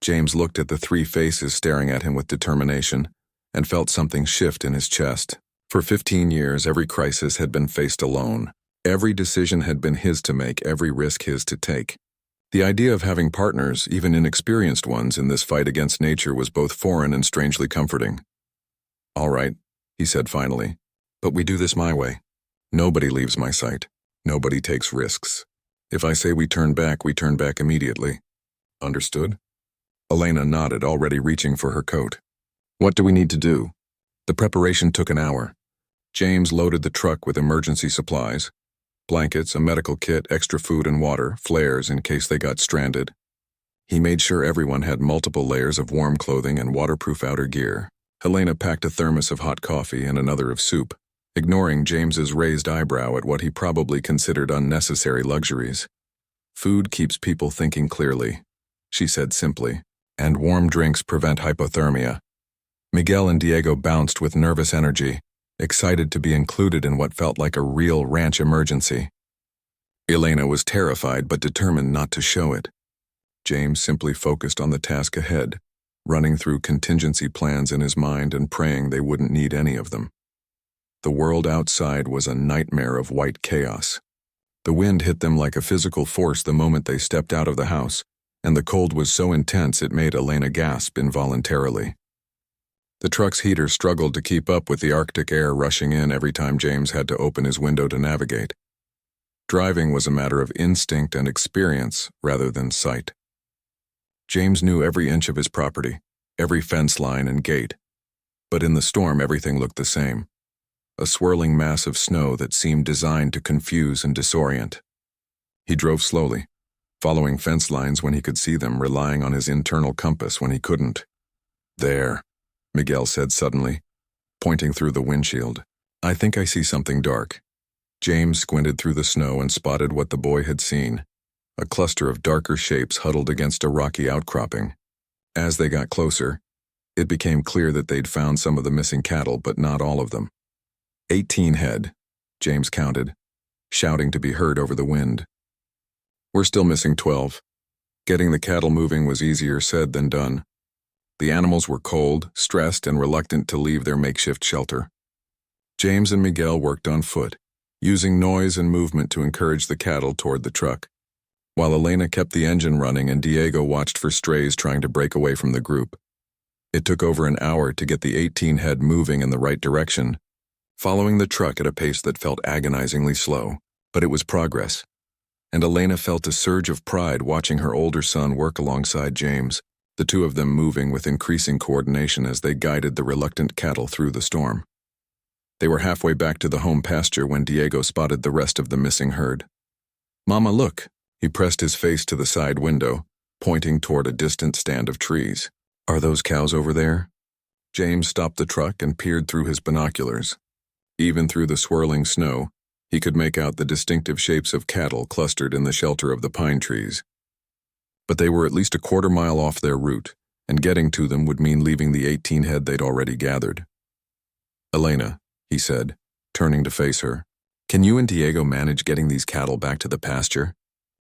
James looked at the three faces staring at him with determination and felt something shift in his chest. For 15 years, every crisis had been faced alone. Every decision had been his to make, every risk his to take. The idea of having partners, even inexperienced ones, in this fight against nature was both foreign and strangely comforting. "All right," he said finally, "but we do this my way. Nobody leaves my sight. Nobody takes risks. If I say we turn back immediately. Understood?" Elena nodded, already reaching for her coat. "What do we need to do?" The preparation took an hour. James loaded the truck with emergency supplies, blankets, a medical kit, extra food and water, flares in case they got stranded. He made sure everyone had multiple layers of warm clothing and waterproof outer gear. Helena packed a thermos of hot coffee and another of soup, ignoring James's raised eyebrow at what he probably considered unnecessary luxuries. "Food keeps people thinking clearly," she said simply, "and warm drinks prevent hypothermia." Miguel and Diego bounced with nervous energy, excited to be included in what felt like a real ranch emergency. Elena was terrified but determined not to show it. James simply focused on the task ahead, running through contingency plans in his mind and praying they wouldn't need any of them. The world outside was a nightmare of white chaos. The wind hit them like a physical force the moment they stepped out of the house, and the cold was so intense it made Elena gasp involuntarily. The truck's heater struggled to keep up with the Arctic air rushing in every time James had to open his window to navigate. Driving was a matter of instinct and experience rather than sight. James knew every inch of his property, every fence line and gate, but in the storm everything looked the same. A swirling mass of snow that seemed designed to confuse and disorient. He drove slowly, following fence lines when he could see them, relying on his internal compass when he couldn't. "There," Miguel said suddenly, pointing through the windshield. "I think I see something dark." James squinted through the snow and spotted what the boy had seen, a cluster of darker shapes huddled against a rocky outcropping. As they got closer, it became clear that they'd found some of the missing cattle, but not all of them. 18 head, James counted, shouting to be heard over the wind. "We're still missing 12. Getting the cattle moving was easier said than done. The animals were cold, stressed, and reluctant to leave their makeshift shelter. James and Miguel worked on foot, using noise and movement to encourage the cattle toward the truck, while Elena kept the engine running and Diego watched for strays trying to break away from the group. It took over an hour to get the 18 head moving in the right direction, following the truck at a pace that felt agonizingly slow, but it was progress. And Elena felt a surge of pride watching her older son work alongside James, the two of them moving with increasing coordination as they guided the reluctant cattle through the storm. They were halfway back to the home pasture when Diego spotted the rest of the missing herd. "Mama, look!" He pressed his face to the side window, pointing toward a distant stand of trees. "Are those cows over there?" James stopped the truck and peered through his binoculars. Even through the swirling snow, he could make out the distinctive shapes of cattle clustered in the shelter of the pine trees. But they were at least a quarter-mile off their route, and getting to them would mean leaving the 18 head they'd already gathered. "Elena," he said, turning to face her, "can you and Diego manage getting these cattle back to the pasture?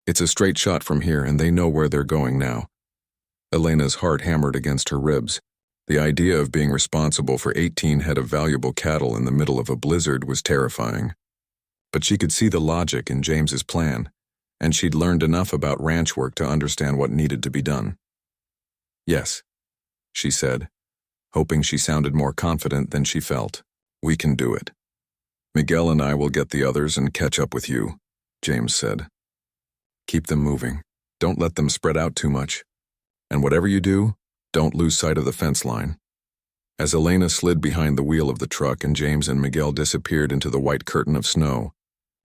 It's a straight shot from here, and they know where they're going now." Elena's heart hammered against her ribs. The idea of being responsible for 18 head of valuable cattle in the middle of a blizzard was terrifying. But she could see the logic in James's plan, and she'd learned enough about ranch work to understand what needed to be done. "Yes," she said, hoping she sounded more confident than she felt. "We can do it. Miguel and I will get the others and catch up with you," James said. "Keep them moving. Don't let them spread out too much. And whatever you do, don't lose sight of the fence line." As Elena slid behind the wheel of the truck and James and Miguel disappeared into the white curtain of snow,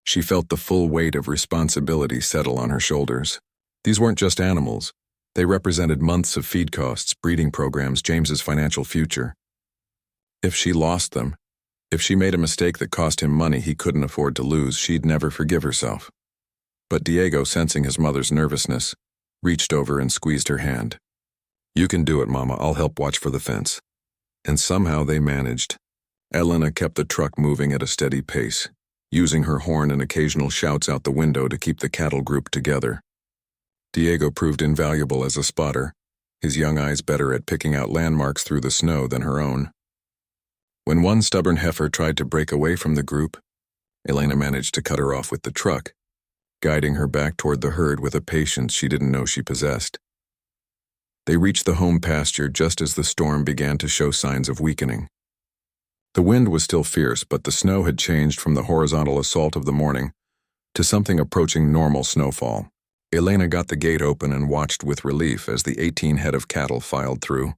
she felt the full weight of responsibility settle on her shoulders. These weren't just animals. They represented months of feed costs, breeding programs, James's financial future. If she lost them, if she made a mistake that cost him money he couldn't afford to lose, she'd never forgive herself. But Diego, sensing his mother's nervousness, reached over and squeezed her hand. "You can do it, Mama. I'll help watch for the fence." And somehow they managed. Elena kept the truck moving at a steady pace, using her horn and occasional shouts out the window to keep the cattle grouped together. Diego proved invaluable as a spotter, his young eyes better at picking out landmarks through the snow than her own. When one stubborn heifer tried to break away from the group, Elena managed to cut her off with the truck, guiding her back toward the herd with a patience she didn't know she possessed. They reached the home pasture just as the storm began to show signs of weakening. The wind was still fierce, but the snow had changed from the horizontal assault of the morning to something approaching normal snowfall. Elena got the gate open and watched with relief as the 18 head of cattle filed through,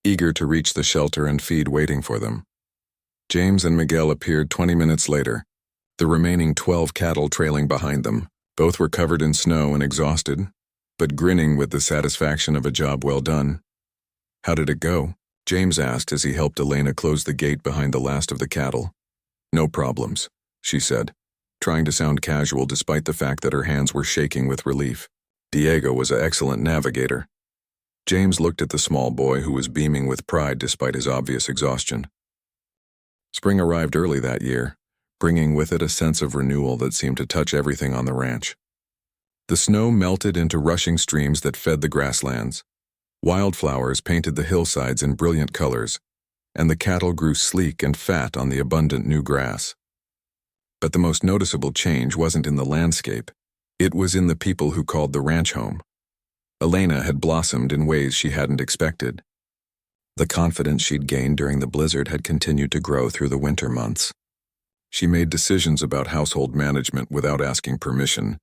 eager to reach the shelter and feed waiting for them. James and Miguel appeared 20 minutes later, the remaining 12 cattle trailing behind them. Both were covered in snow and exhausted, but grinning with the satisfaction of a job well done. "How did it go?" James asked as he helped Elena close the gate behind the last of the cattle. "No problems," she said, trying to sound casual despite the fact that her hands were shaking with relief. Diego was an excellent navigator. James looked at the small boy who was beaming with pride despite his obvious exhaustion. Spring arrived early that year, bringing with it a sense of renewal that seemed to touch everything on the ranch. The snow melted into rushing streams that fed the grasslands. Wildflowers painted the hillsides in brilliant colors, and the cattle grew sleek and fat on the abundant new grass. But the most noticeable change wasn't in the landscape. It was in the people who called the ranch home. Elena had blossomed in ways she hadn't expected. The confidence she'd gained during the blizzard had continued to grow through the winter months. She made decisions about household management without asking permission,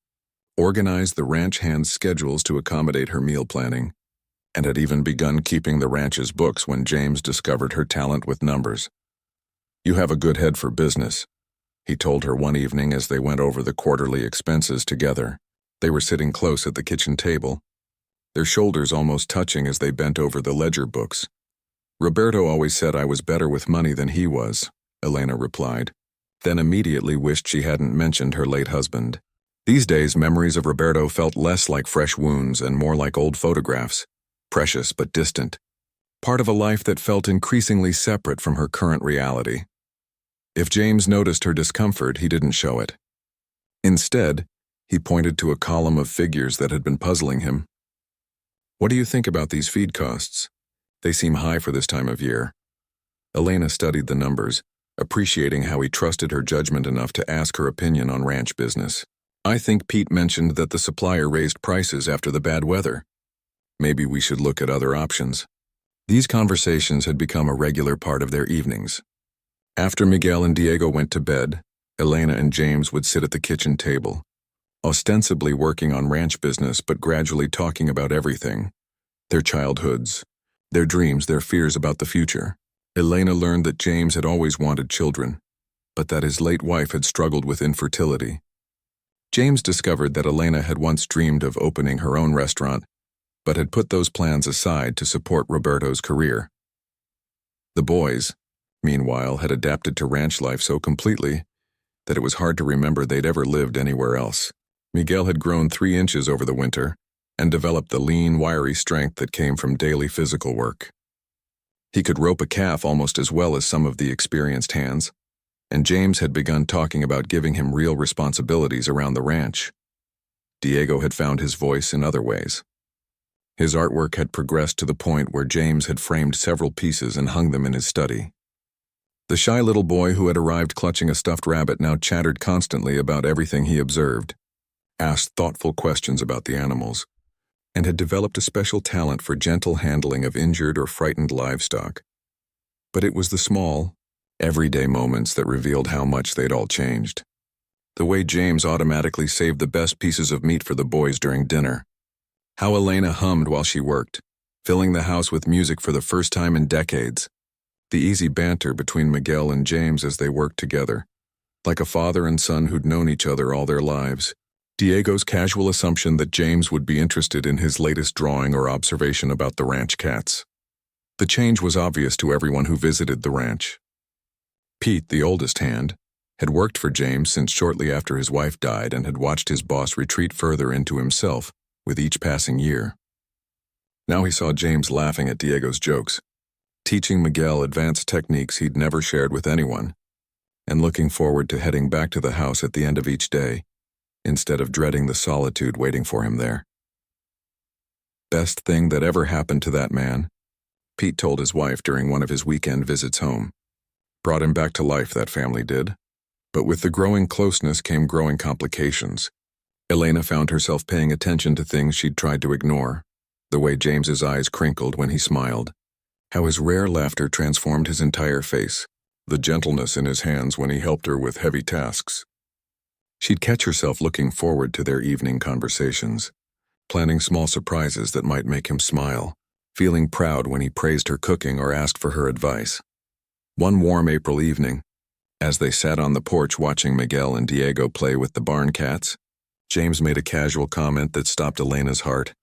organized the ranch hand's schedules to accommodate her meal planning, and had even begun keeping the ranch's books when James discovered her talent with numbers. "You have a good head for business," he told her one evening as they went over the quarterly expenses together. They were sitting close at the kitchen table, their shoulders almost touching as they bent over the ledger books. "Roberto always said I was better with money than he was," Elena replied, then immediately wished she hadn't mentioned her late husband. These days, memories of Roberto felt less like fresh wounds and more like old photographs, precious but distant, part of a life that felt increasingly separate from her current reality. If James noticed her discomfort, he didn't show it. Instead, he pointed to a column of figures that had been puzzling him. "What do you think about these feed costs? They seem high for this time of year." Elena studied the numbers, appreciating how he trusted her judgment enough to ask her opinion on ranch business. "I think Pete mentioned that the supplier raised prices after the bad weather. Maybe we should look at other options." These conversations had become a regular part of their evenings. After Miguel and Diego went to bed, Elena and James would sit at the kitchen table, ostensibly working on ranch business but gradually talking about everything: their childhoods, their dreams, their fears about the future. Elena learned that James had always wanted children, but that his late wife had struggled with infertility. James discovered that Elena had once dreamed of opening her own restaurant, but had put those plans aside to support Roberto's career. The boys, meanwhile, had adapted to ranch life so completely that it was hard to remember they'd ever lived anywhere else. Miguel had grown 3 inches over the winter and developed the lean, wiry strength that came from daily physical work. He could rope a calf almost as well as some of the experienced hands, and James had begun talking about giving him real responsibilities around the ranch. Diego had found his voice in other ways. His artwork had progressed to the point where James had framed several pieces and hung them in his study. The shy little boy who had arrived clutching a stuffed rabbit now chattered constantly about everything he observed, asked thoughtful questions about the animals, and had developed a special talent for gentle handling of injured or frightened livestock. But it was the small, everyday moments that revealed how much they'd all changed. The way James automatically saved the best pieces of meat for the boys during dinner. How Elena hummed while she worked, filling the house with music for the first time in decades. The easy banter between Miguel and James as they worked together, like a father and son who'd known each other all their lives. Diego's casual assumption that James would be interested in his latest drawing or observation about the ranch cats. The change was obvious to everyone who visited the ranch. Pete, the oldest hand, had worked for James since shortly after his wife died and had watched his boss retreat further into himself with each passing year. Now he saw James laughing at Diego's jokes, teaching Miguel advanced techniques he'd never shared with anyone, and looking forward to heading back to the house at the end of each day, instead of dreading the solitude waiting for him there. Best thing that ever happened to that man, Pete told his wife during one of his weekend visits home. Brought him back to life, that family did. But with the growing closeness came growing complications. Elena found herself paying attention to things she'd tried to ignore. The way James's eyes crinkled when he smiled. How his rare laughter transformed his entire face. The gentleness in his hands when he helped her with heavy tasks. She'd catch herself looking forward to their evening conversations, planning small surprises that might make him smile, feeling proud when he praised her cooking or asked for her advice. One warm April evening, as they sat on the porch watching Miguel and Diego play with the barn cats, James made a casual comment that stopped Elena's heart.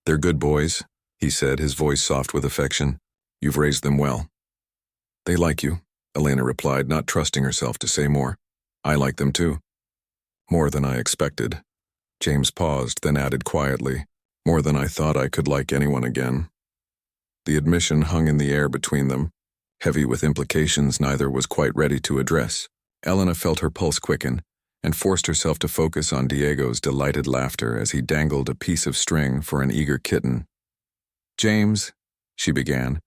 "They're good boys," he said, his voice soft with affection. "You've raised them well." "They like you," Elena replied, not trusting herself to say more. "I like them too." "More than I expected." James paused, then added quietly, "More than I thought I could like anyone again." The admission hung in the air between them, heavy with implications neither was quite ready to address. Elena felt her pulse quicken and forced herself to focus on Diego's delighted laughter as he dangled a piece of string for an eager kitten. "James," she began,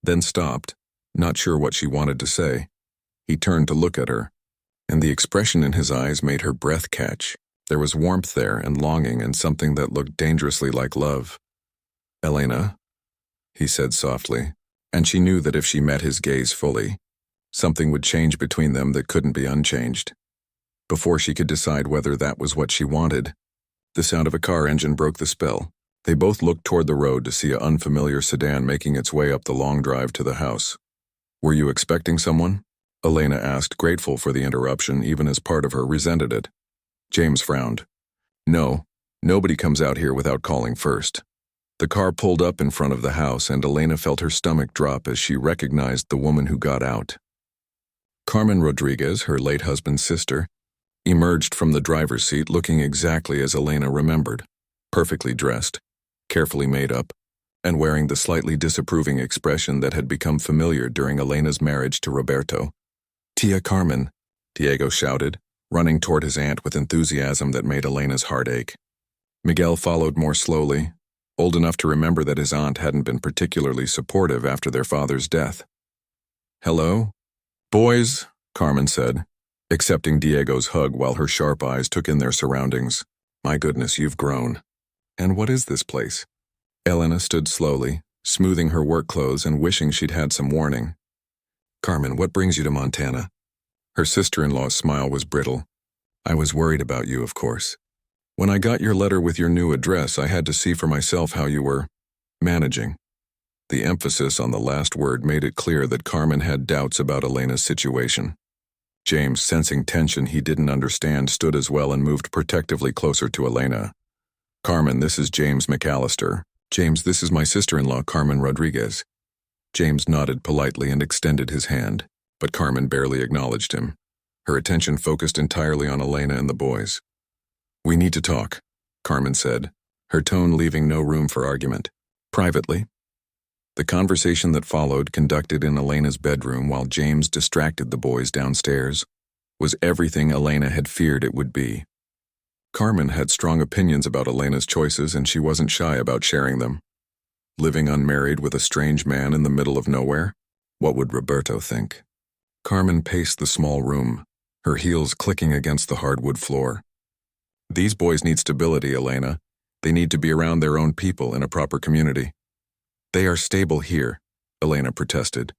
then stopped, not sure what she wanted to say. He turned to look at her, and the expression in his eyes made her breath catch. There was warmth there and longing and something that looked dangerously like love. "Elena," he said softly, and she knew that if she met his gaze fully, something would change between them that couldn't be unchanged. Before she could decide whether that was what she wanted, the sound of a car engine broke the spell. They both looked toward the road to see an unfamiliar sedan making its way up the long drive to the house. "Were you expecting someone?" Elena asked, grateful for the interruption, even as part of her resented it. James frowned. "No, nobody comes out here without calling first." The car pulled up in front of the house, and Elena felt her stomach drop as she recognized the woman who got out. Carmen Rodriguez, her late husband's sister, emerged from the driver's seat looking exactly as Elena remembered, perfectly dressed, carefully made up, and wearing the slightly disapproving expression that had become familiar during Elena's marriage to Roberto. "Tia Carmen," Diego shouted, running toward his aunt with enthusiasm that made Elena's heart ache. Miguel followed more slowly, old enough to remember that his aunt hadn't been particularly supportive after their father's death. "Hello?" "Boys," Carmen said, accepting Diego's hug while her sharp eyes took in their surroundings. "My goodness, you've grown. And what is this place?" Elena stood slowly, smoothing her work clothes and wishing she'd had some warning. "Carmen, what brings you to Montana?" Her sister-in-law's smile was brittle. "I was worried about you, of course. When I got your letter with your new address, I had to see for myself how you were managing." The emphasis on the last word made it clear that Carmen had doubts about Elena's situation. James, sensing tension he didn't understand, stood as well and moved protectively closer to Elena. "Carmen, this is James McAllister. James, this is my sister-in-law, Carmen Rodriguez." James nodded politely and extended his hand, but Carmen barely acknowledged him. Her attention focused entirely on Elena and the boys. "We need to talk," Carmen said, her tone leaving no room for argument. "Privately." The conversation that followed, conducted in Elena's bedroom while James distracted the boys downstairs, was everything Elena had feared it would be. Carmen had strong opinions about Elena's choices, and she wasn't shy about sharing them. Living unmarried with a strange man in the middle of nowhere? What would Roberto think? Carmen paced the small room, her heels clicking against the hardwood floor. "These boys need stability, Elena. They need to be around their own people in a proper community." "They are stable here," Elena protested.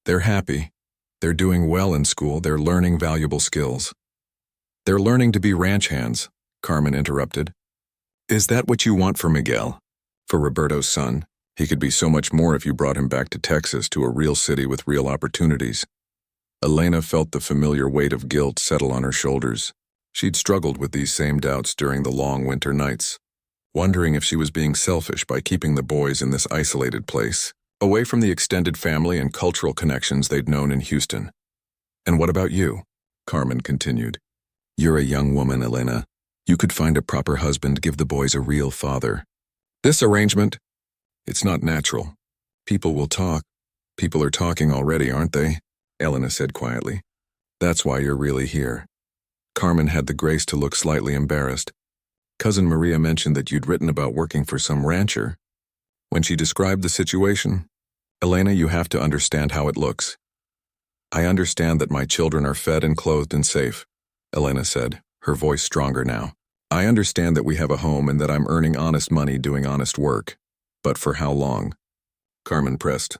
"They're happy. They're doing well in school. They're learning valuable skills." "They're learning to be ranch hands," Carmen interrupted. "Is that what you want for Miguel? For Roberto's son? He could be so much more if you brought him back to Texas, to a real city with real opportunities." Elena felt the familiar weight of guilt settle on her shoulders. She'd struggled with these same doubts during the long winter nights, wondering if she was being selfish by keeping the boys in this isolated place, away from the extended family and cultural connections they'd known in Houston. "And what about you?" Carmen continued. "You're a young woman, Elena. You could find a proper husband, give the boys a real father. This arrangement, it's not natural. People will talk. People are talking already, aren't they?" Elena said quietly. "That's why you're really here." Carmen had the grace to look slightly embarrassed. Cousin Maria mentioned that you'd written about working for some rancher. When she described the situation, Elena, you have to understand how it looks. I understand that my children are fed and clothed and safe, Elena said, her voice stronger now. I understand that we have a home and that I'm earning honest money doing honest work. But for how long? Carmen pressed.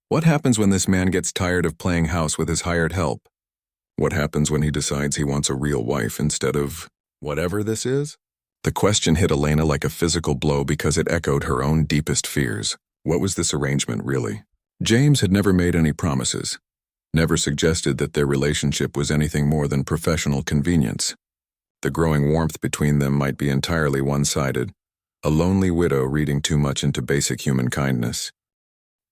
What happens when this man gets tired of playing house with his hired help? What happens when he decides he wants a real wife instead of whatever this is? The question hit Elena like a physical blow because it echoed her own deepest fears. What was this arrangement really? James had never made any promises, never suggested that their relationship was anything more than professional convenience. The growing warmth between them might be entirely one-sided, a lonely widow reading too much into basic human kindness.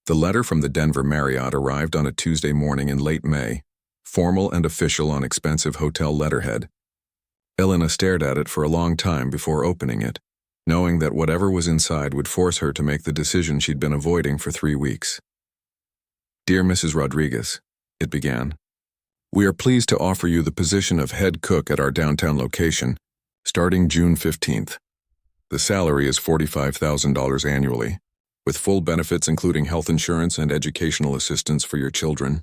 The letter from the Denver Marriott arrived on a Tuesday morning in late May, formal and official on expensive hotel letterhead. Elena stared at it for a long time before opening it, knowing that whatever was inside would force her to make the decision she'd been avoiding for 3 weeks. Dear Mrs. Rodriguez, it began. We are pleased to offer you the position of head cook at our downtown location, starting June 15th. The salary is $45,000 annually, with full benefits including health insurance and educational assistance for your children.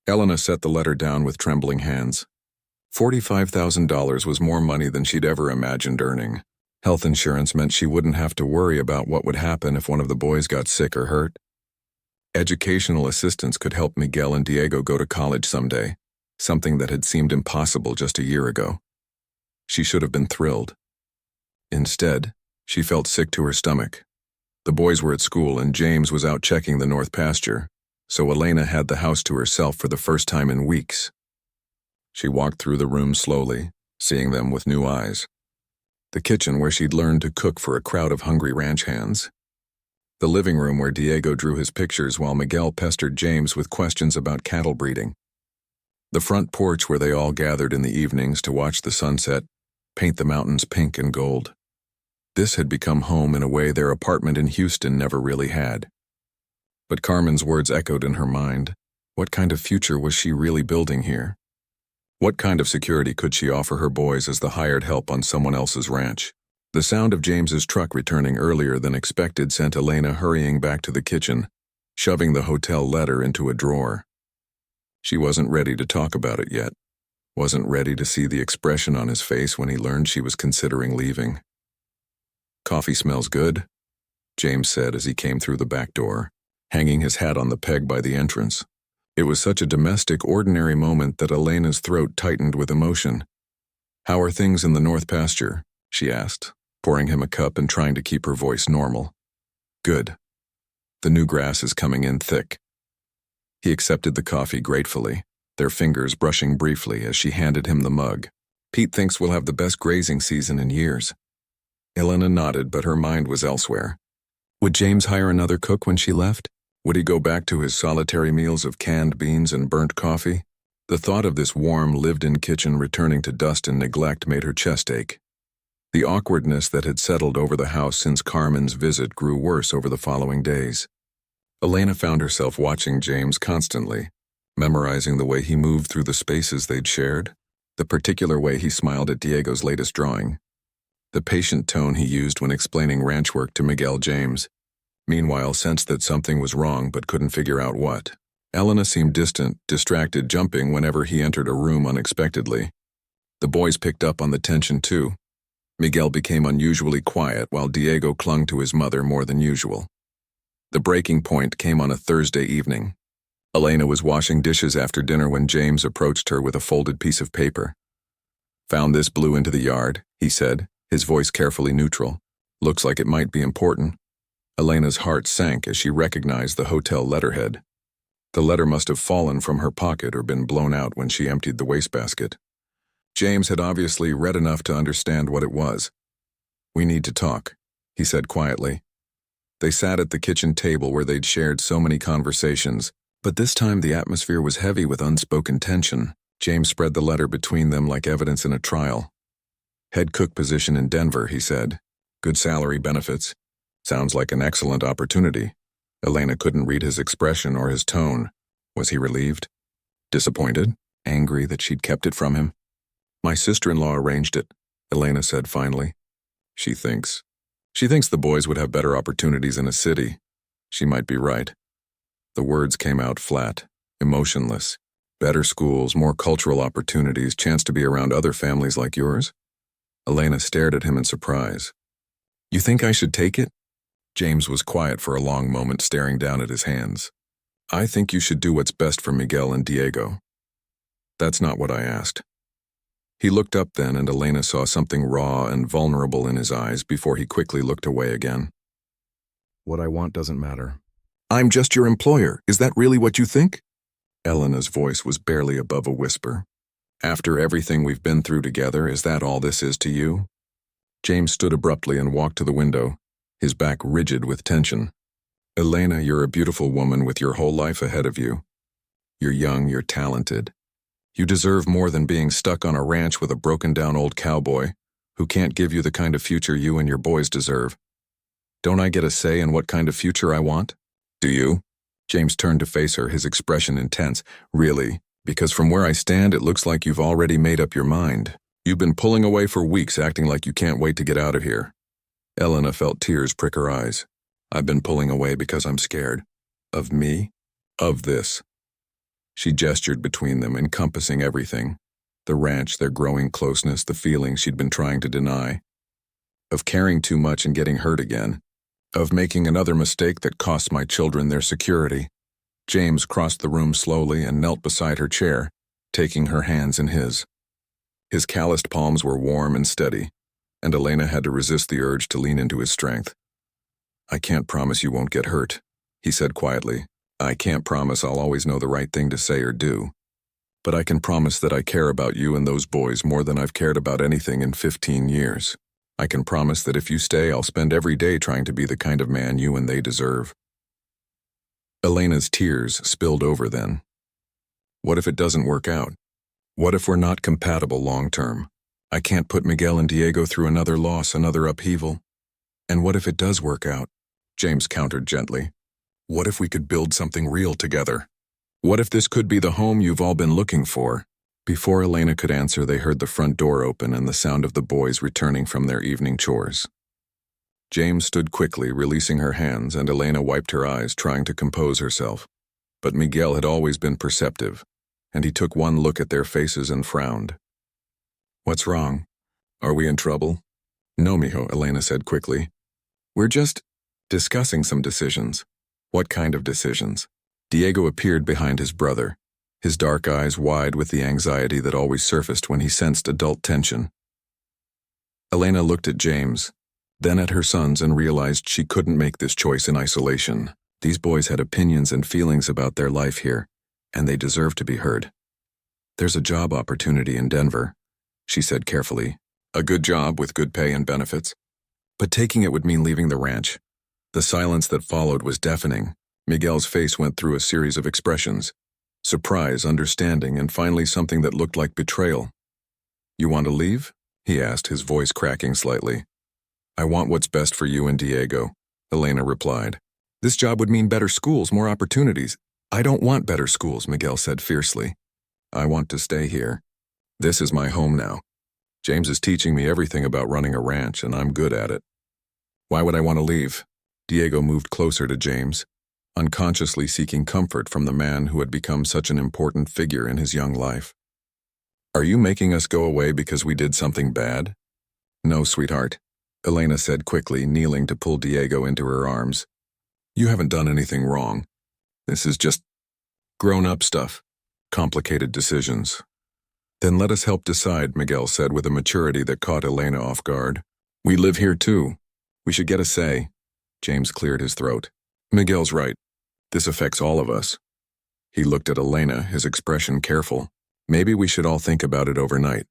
Elena set the letter down with trembling hands. $45,000 was more money than she'd ever imagined earning. Health insurance meant she wouldn't have to worry about what would happen if one of the boys got sick or hurt. Educational assistance could help Miguel and Diego go to college someday, something that had seemed impossible just a year ago. She should have been thrilled. Instead, she felt sick to her stomach. The boys were at school and James was out checking the north pasture, so Elena had the house to herself for the first time in weeks. She walked through the room slowly, seeing them with new eyes. The kitchen where she'd learned to cook for a crowd of hungry ranch hands. The living room where Diego drew his pictures while Miguel pestered James with questions about cattle breeding. The front porch where they all gathered in the evenings to watch the sunset, paint the mountains pink and gold. This had become home in a way their apartment in Houston never really had. But Carmen's words echoed in her mind. What kind of future was she really building here? What kind of security could she offer her boys as the hired help on someone else's ranch? The sound of James's truck returning earlier than expected sent Elena hurrying back to the kitchen, shoving the hotel letter into a drawer. She wasn't ready to talk about it yet, wasn't ready to see the expression on his face when he learned she was considering leaving. Coffee smells good, James said as he came through the back door, hanging his hat on the peg by the entrance. It was such a domestic, ordinary moment that Elena's throat tightened with emotion. How are things in the north pasture? She asked, pouring him a cup and trying to keep her voice normal. Good. The new grass is coming in thick. He accepted the coffee gratefully, their fingers brushing briefly as she handed him the mug. Pete thinks we'll have the best grazing season in years. Elena nodded, but her mind was elsewhere. Would James hire another cook when she left? Would he go back to his solitary meals of canned beans and burnt coffee? The thought of this warm, lived-in kitchen returning to dust and neglect made her chest ache. The awkwardness that had settled over the house since Carmen's visit grew worse over the following days. Elena found herself watching James constantly, memorizing the way he moved through the spaces they'd shared, the particular way he smiled at Diego's latest drawing, the patient tone he used when explaining ranch work to Miguel James. Meanwhile, sensed that something was wrong but couldn't figure out what. Elena seemed distant, distracted, jumping whenever he entered a room unexpectedly. The boys picked up on the tension too. Miguel became unusually quiet while Diego clung to his mother more than usual. The breaking point came on a Thursday evening. Elena was washing dishes after dinner when James approached her with a folded piece of paper. Found this blew into the yard, he said, his voice carefully neutral. Looks like it might be important. Elena's heart sank as she recognized the hotel letterhead. The letter must have fallen from her pocket or been blown out when she emptied the wastebasket. James had obviously read enough to understand what it was. We need to talk, he said quietly. They sat at the kitchen table where they'd shared so many conversations, but this time the atmosphere was heavy with unspoken tension. James spread the letter between them like evidence in a trial. Head cook position in Denver, he said. Good salary, benefits. Sounds like an excellent opportunity. Elena couldn't read his expression or his tone. Was he relieved? Disappointed? Angry that she'd kept it from him? My sister-in-law arranged it, Elena said finally. she thinks. She thinks the boys would have better opportunities in a city. She might be right. The words came out flat, emotionless. Better schools, more cultural opportunities, chance to be around other families like yours? Elena stared at him in surprise. You think I should take it? James was quiet for a long moment, staring down at his hands. I think you should do what's best for Miguel and Diego. That's not what I asked. He looked up then, and Elena saw something raw and vulnerable in his eyes before he quickly looked away again. What I want doesn't matter. I'm just your employer. Is that really what you think? Elena's voice was barely above a whisper. After everything we've been through together, is that all this is to you? James stood abruptly and walked to the window, his back rigid with tension. Elena, you're a beautiful woman with your whole life ahead of you. You're young, you're talented. You deserve more than being stuck on a ranch with a broken-down old cowboy who can't give you the kind of future you and your boys deserve. Don't I get a say in what kind of future I want? Do you? James turned to face her, his expression intense. Really? Because from where I stand, it looks like you've already made up your mind. You've been pulling away for weeks, acting like you can't wait to get out of here. Elena felt tears prick her eyes. I've been pulling away because I'm scared. Of me? Of this. She gestured between them, encompassing everything. The ranch, their growing closeness, the feelings she'd been trying to deny. Of caring too much and getting hurt again. Of making another mistake that cost my children their security. James crossed the room slowly and knelt beside her chair, taking her hands in his. His calloused palms were warm and steady, and Elena had to resist the urge to lean into his strength. I can't promise you won't get hurt, he said quietly. I can't promise I'll always know the right thing to say or do. But I can promise that I care about you and those boys more than I've cared about anything in 15 years. I can promise that if you stay, I'll spend every day trying to be the kind of man you and they deserve. Elena's tears spilled over then. What if it doesn't work out? What if we're not compatible long term? I can't put Miguel and Diego through another loss, another upheaval. And what if it does work out? James countered gently. What if we could build something real together? What if this could be the home you've all been looking for? Before Elena could answer, they heard the front door open and the sound of the boys returning from their evening chores. James stood quickly, releasing her hands, and Elena wiped her eyes, trying to compose herself. But Miguel had always been perceptive, and he took one look at their faces and frowned. What's wrong? Are we in trouble? No, mijo, Elena said quickly. We're just discussing some decisions. What kind of decisions? Diego appeared behind his brother, his dark eyes wide with the anxiety that always surfaced when he sensed adult tension. Elena looked at James, then at her sons, and realized she couldn't make this choice in isolation. These boys had opinions and feelings about their life here, and they deserved to be heard. There's a job opportunity in Denver, she said carefully. A good job with good pay and benefits. But taking it would mean leaving the ranch. The silence that followed was deafening. Miguel's face went through a series of expressions. Surprise, understanding, and finally something that looked like betrayal. You want to leave? He asked, his voice cracking slightly. I want what's best for you and Diego, Elena replied. This job would mean better schools, more opportunities. I don't want better schools, Miguel said fiercely. I want to stay here. This is my home now. James is teaching me everything about running a ranch, and I'm good at it. Why would I want to leave? Diego moved closer to James, unconsciously seeking comfort from the man who had become such an important figure in his young life. Are you making us go away because we did something bad? No, sweetheart, Elena said quickly, kneeling to pull Diego into her arms. You haven't done anything wrong. This is just grown-up stuff, complicated decisions. Then let us help decide, Miguel said with a maturity that caught Elena off guard. We live here too. We should get a say. James cleared his throat. Miguel's right. This affects all of us. He looked at Elena, his expression careful. Maybe we should all think about it overnight.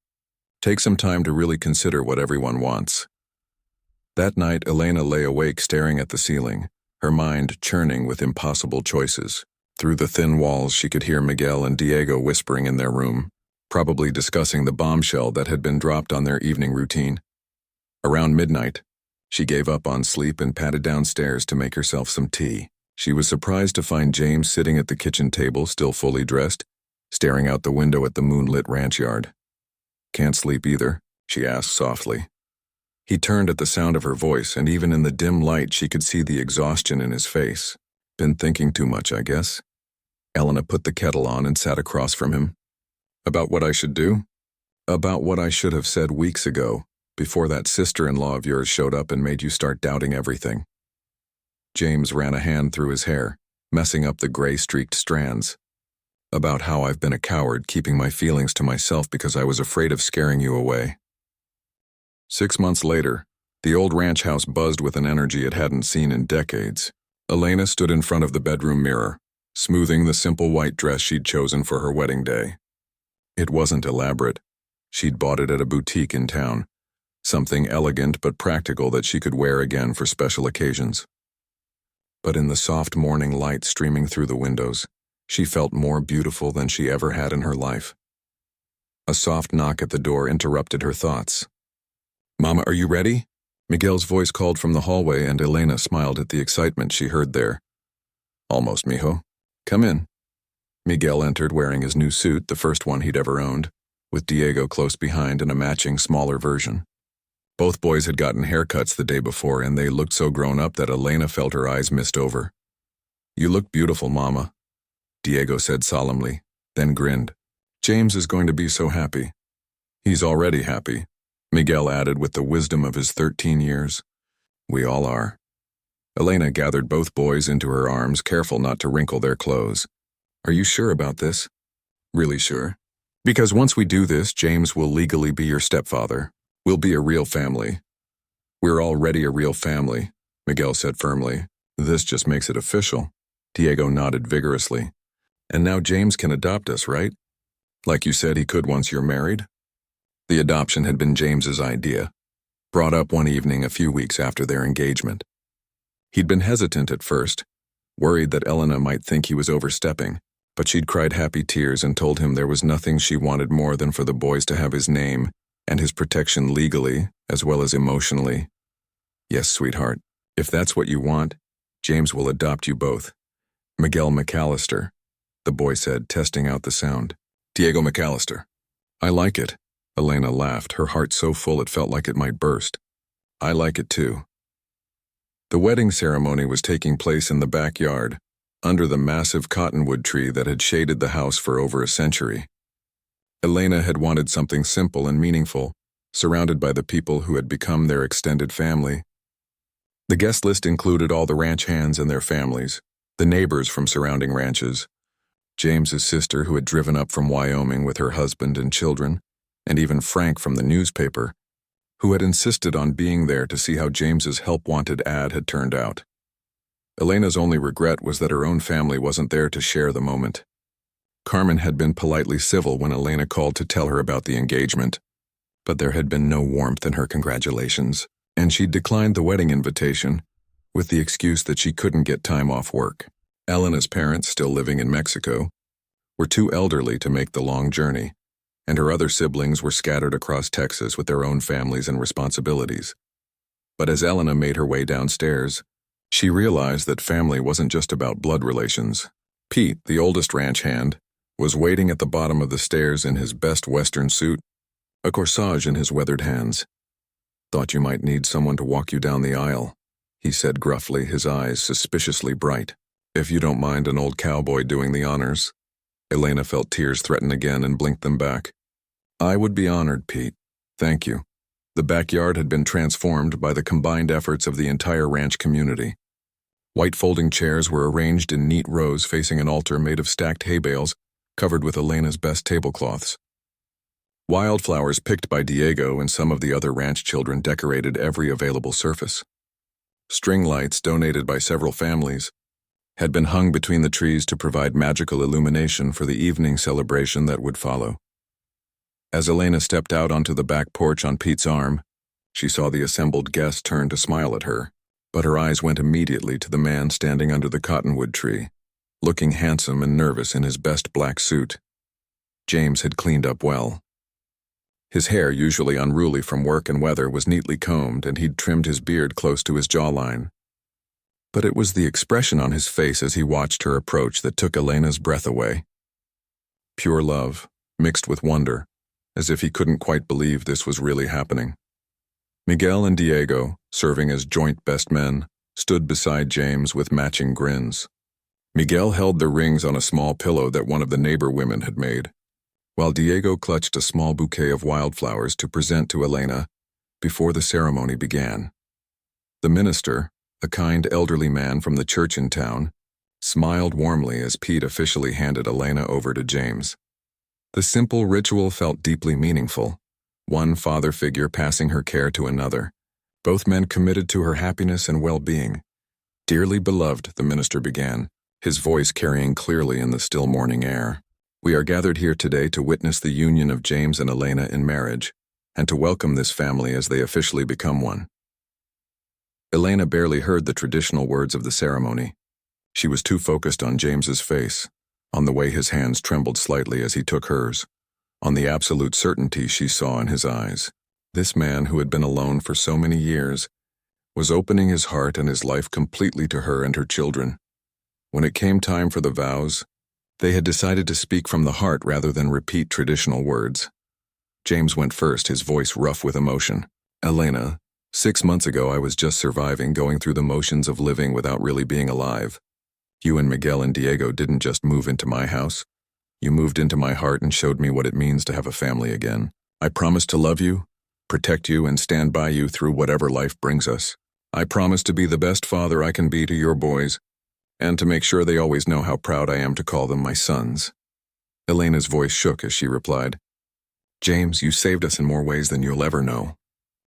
Take some time to really consider what everyone wants. That night, Elena lay awake staring at the ceiling, her mind churning with impossible choices. Through the thin walls, she could hear Miguel and Diego whispering in their room, probably discussing the bombshell that had been dropped on their evening routine. Around midnight, she gave up on sleep and padded downstairs to make herself some tea. She was surprised to find James sitting at the kitchen table, still fully dressed, staring out the window at the moonlit ranch yard. Can't sleep either? She asked softly. He turned at the sound of her voice, and even in the dim light she could see the exhaustion in his face. Been thinking too much, I guess. Elena put the kettle on and sat across from him. About what I should do? About what I should have said weeks ago, before that sister-in-law of yours showed up and made you start doubting everything. James ran a hand through his hair, messing up the gray-streaked strands. About how I've been a coward, keeping my feelings to myself because I was afraid of scaring you away. 6 months later, the old ranch house buzzed with an energy it hadn't seen in decades. Elena stood in front of the bedroom mirror, smoothing the simple white dress she'd chosen for her wedding day. It wasn't elaborate. She'd bought it at a boutique in town, something elegant but practical that she could wear again for special occasions. But in the soft morning light streaming through the windows, she felt more beautiful than she ever had in her life. A soft knock at the door interrupted her thoughts. "Mama, are you ready?" Miguel's voice called from the hallway, and Elena smiled at the excitement she heard there. "Almost, mijo. Come in." Miguel entered wearing his new suit, the first one he'd ever owned, with Diego close behind in a matching smaller version. Both boys had gotten haircuts the day before, and they looked so grown up that Elena felt her eyes mist over. "You look beautiful, Mama," Diego said solemnly, then grinned. "James is going to be so happy." "He's already happy," Miguel added with the wisdom of his 13 years. "We all are." Elena gathered both boys into her arms, careful not to wrinkle their clothes. "Are you sure about this?" "Really sure. Because once we do this, James will legally be your stepfather. We'll be a real family." "We're already a real family," Miguel said firmly. "This just makes it official." Diego nodded vigorously. "And now James can adopt us, right? Like you said he could once you're married?" The adoption had been James's idea, brought up one evening a few weeks after their engagement. He'd been hesitant at first, worried that Elena might think he was overstepping, but she'd cried happy tears and told him there was nothing she wanted more than for the boys to have his name and his protection legally as well as emotionally. "Yes, sweetheart, if that's what you want, James will adopt you both. Miguel McAllister," the boy said, testing out the sound. "Diego McAllister." "I like it." Elena laughed, her heart so full it felt like it might burst. "I like it too." The wedding ceremony was taking place in the backyard, under the massive cottonwood tree that had shaded the house for over a century. Elena had wanted something simple and meaningful, surrounded by the people who had become their extended family. The guest list included all the ranch hands and their families, the neighbors from surrounding ranches, James's sister who had driven up from Wyoming with her husband and children, and even Frank from the newspaper, who had insisted on being there to see how James's help-wanted ad had turned out. Elena's only regret was that her own family wasn't there to share the moment. Carmen had been politely civil when Elena called to tell her about the engagement, but there had been no warmth in her congratulations, and she'd declined the wedding invitation with the excuse that she couldn't get time off work. Elena's parents, still living in Mexico, were too elderly to make the long journey, and her other siblings were scattered across Texas with their own families and responsibilities. But as Elena made her way downstairs, she realized that family wasn't just about blood relations. Pete, the oldest ranch hand, was waiting at the bottom of the stairs in his best Western suit, a corsage in his weathered hands. "Thought you might need someone to walk you down the aisle," he said gruffly, his eyes suspiciously bright. "If you don't mind an old cowboy doing the honors." Elena felt tears threaten again and blinked them back. "I would be honored, Pete. Thank you." The backyard had been transformed by the combined efforts of the entire ranch community. White folding chairs were arranged in neat rows facing an altar made of stacked hay bales covered with Elena's best tablecloths. Wildflowers picked by Diego and some of the other ranch children decorated every available surface. String lights, donated by several families, had been hung between the trees to provide magical illumination for the evening celebration that would follow. As Elena stepped out onto the back porch on Pete's arm, she saw the assembled guests turn to smile at her, but her eyes went immediately to the man standing under the cottonwood tree, looking handsome and nervous in his best black suit. James had cleaned up well. His hair, usually unruly from work and weather, was neatly combed, and he'd trimmed his beard close to his jawline. But it was the expression on his face as he watched her approach that took Elena's breath away. Pure love, mixed with wonder, as if he couldn't quite believe this was really happening. Miguel and Diego, serving as joint best men, stood beside James with matching grins. Miguel held the rings on a small pillow that one of the neighbor women had made, while Diego clutched a small bouquet of wildflowers to present to Elena before the ceremony began. The minister, a kind elderly man from the church in town, smiled warmly as Pete officially handed Elena over to James. The simple ritual felt deeply meaningful, one father figure passing her care to another, both men committed to her happiness and well-being. "Dearly beloved," the minister began, his voice carrying clearly in the still morning air. "We are gathered here today to witness the union of James and Elena in marriage, and to welcome this family as they officially become one." Elena barely heard the traditional words of the ceremony. She was too focused on James's face, on the way his hands trembled slightly as he took hers, on the absolute certainty she saw in his eyes. This man, who had been alone for so many years, was opening his heart and his life completely to her and her children. When it came time for the vows, they had decided to speak from the heart rather than repeat traditional words. James went first, his voice rough with emotion. "Elena, 6 months ago I was just surviving, going through the motions of living without really being alive. You and Miguel and Diego didn't just move into my house. You moved into my heart and showed me what it means to have a family again. I promise to love you, protect you, and stand by you through whatever life brings us. I promise to be the best father I can be to your boys, and to make sure they always know how proud I am to call them my sons." Elena's voice shook as she replied, "James, you saved us in more ways than you'll ever know.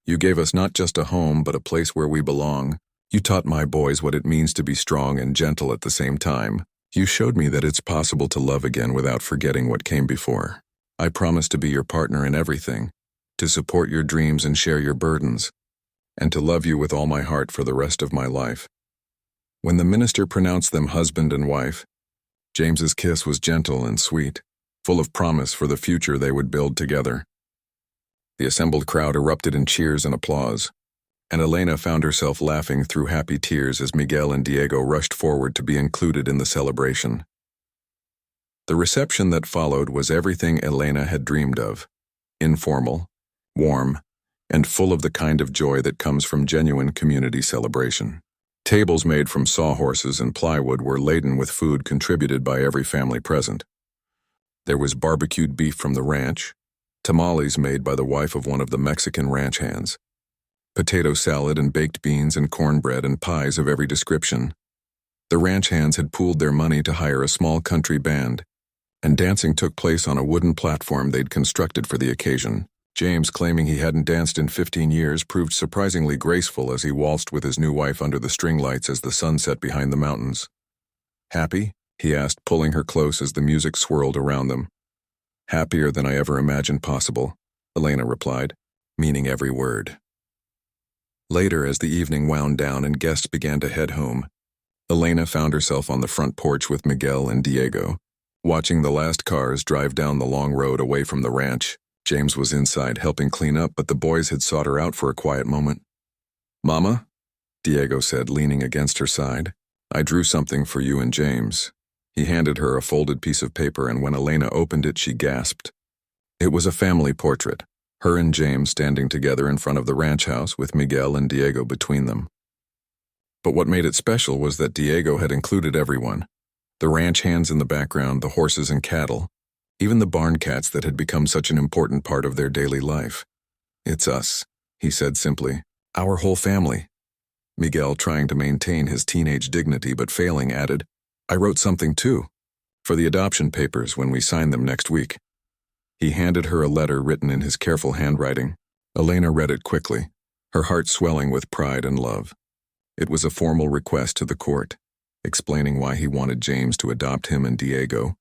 You gave us not just a home, but a place where we belong. You taught my boys what it means to be strong and gentle at the same time. You showed me that it's possible to love again without forgetting what came before. I promise to be your partner in everything, to support your dreams and share your burdens, and to love you with all my heart for the rest of my life." When the minister pronounced them husband and wife, James's kiss was gentle and sweet, full of promise for the future they would build together. The assembled crowd erupted in cheers and applause, and Elena found herself laughing through happy tears as Miguel and Diego rushed forward to be included in the celebration. The reception that followed was everything Elena had dreamed of: informal, warm, and full of the kind of joy that comes from genuine community celebration. Tables made from sawhorses and plywood were laden with food contributed by every family present. There was barbecued beef from the ranch, tamales made by the wife of one of the Mexican ranch hands, potato salad and baked beans and cornbread and pies of every description. The ranch hands had pooled their money to hire a small country band, and dancing took place on a wooden platform they'd constructed for the occasion. James, claiming he hadn't danced in 15 years, proved surprisingly graceful as he waltzed with his new wife under the string lights as the sun set behind the mountains. "Happy?" he asked, pulling her close as the music swirled around them. "Happier than I ever imagined possible," Elena replied, meaning every word. Later, as the evening wound down and guests began to head home, Elena found herself on the front porch with Miguel and Diego, watching the last cars drive down the long road away from the ranch. James was inside helping clean up, but the boys had sought her out for a quiet moment. "Mama," Diego said, leaning against her side, "I drew something for you and James." He handed her a folded piece of paper, and when Elena opened it, she gasped. It was a family portrait, her and James standing together in front of the ranch house with Miguel and Diego between them. But what made it special was that Diego had included everyone: the ranch hands in the background, the horses and cattle, even the barn cats that had become such an important part of their daily life. "It's us," he said simply. "Our whole family." Miguel, trying to maintain his teenage dignity but failing, added, "I wrote something too, for the adoption papers when we sign them next week." He handed her a letter written in his careful handwriting. Elena read it quickly, her heart swelling with pride and love. It was a formal request to the court, explaining why he wanted James to adopt him and Diego.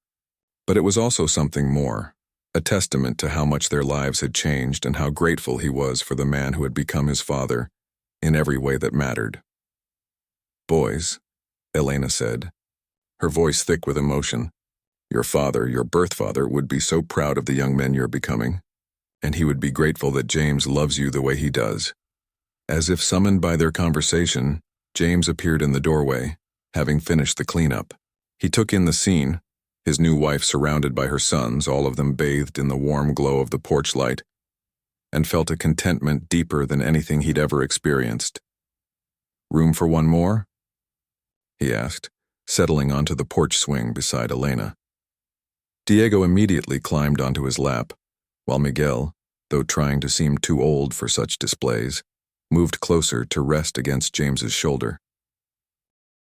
But it was also something more, a testament to how much their lives had changed and how grateful he was for the man who had become his father in every way that mattered. "Boys," Elena said, her voice thick with emotion, "your father, your birth father, would be so proud of the young men you're becoming, and he would be grateful that James loves you the way he does." As if summoned by their conversation, James appeared in the doorway, having finished the cleanup. He took in the scene, his new wife surrounded by her sons, all of them bathed in the warm glow of the porch light. and felt a contentment deeper than anything he'd ever experienced. "Room for one more?" he asked, settling onto the porch swing beside Elena. Diego immediately climbed onto his lap, while Miguel, though trying to seem too old for such displays, moved closer to rest against James's shoulder.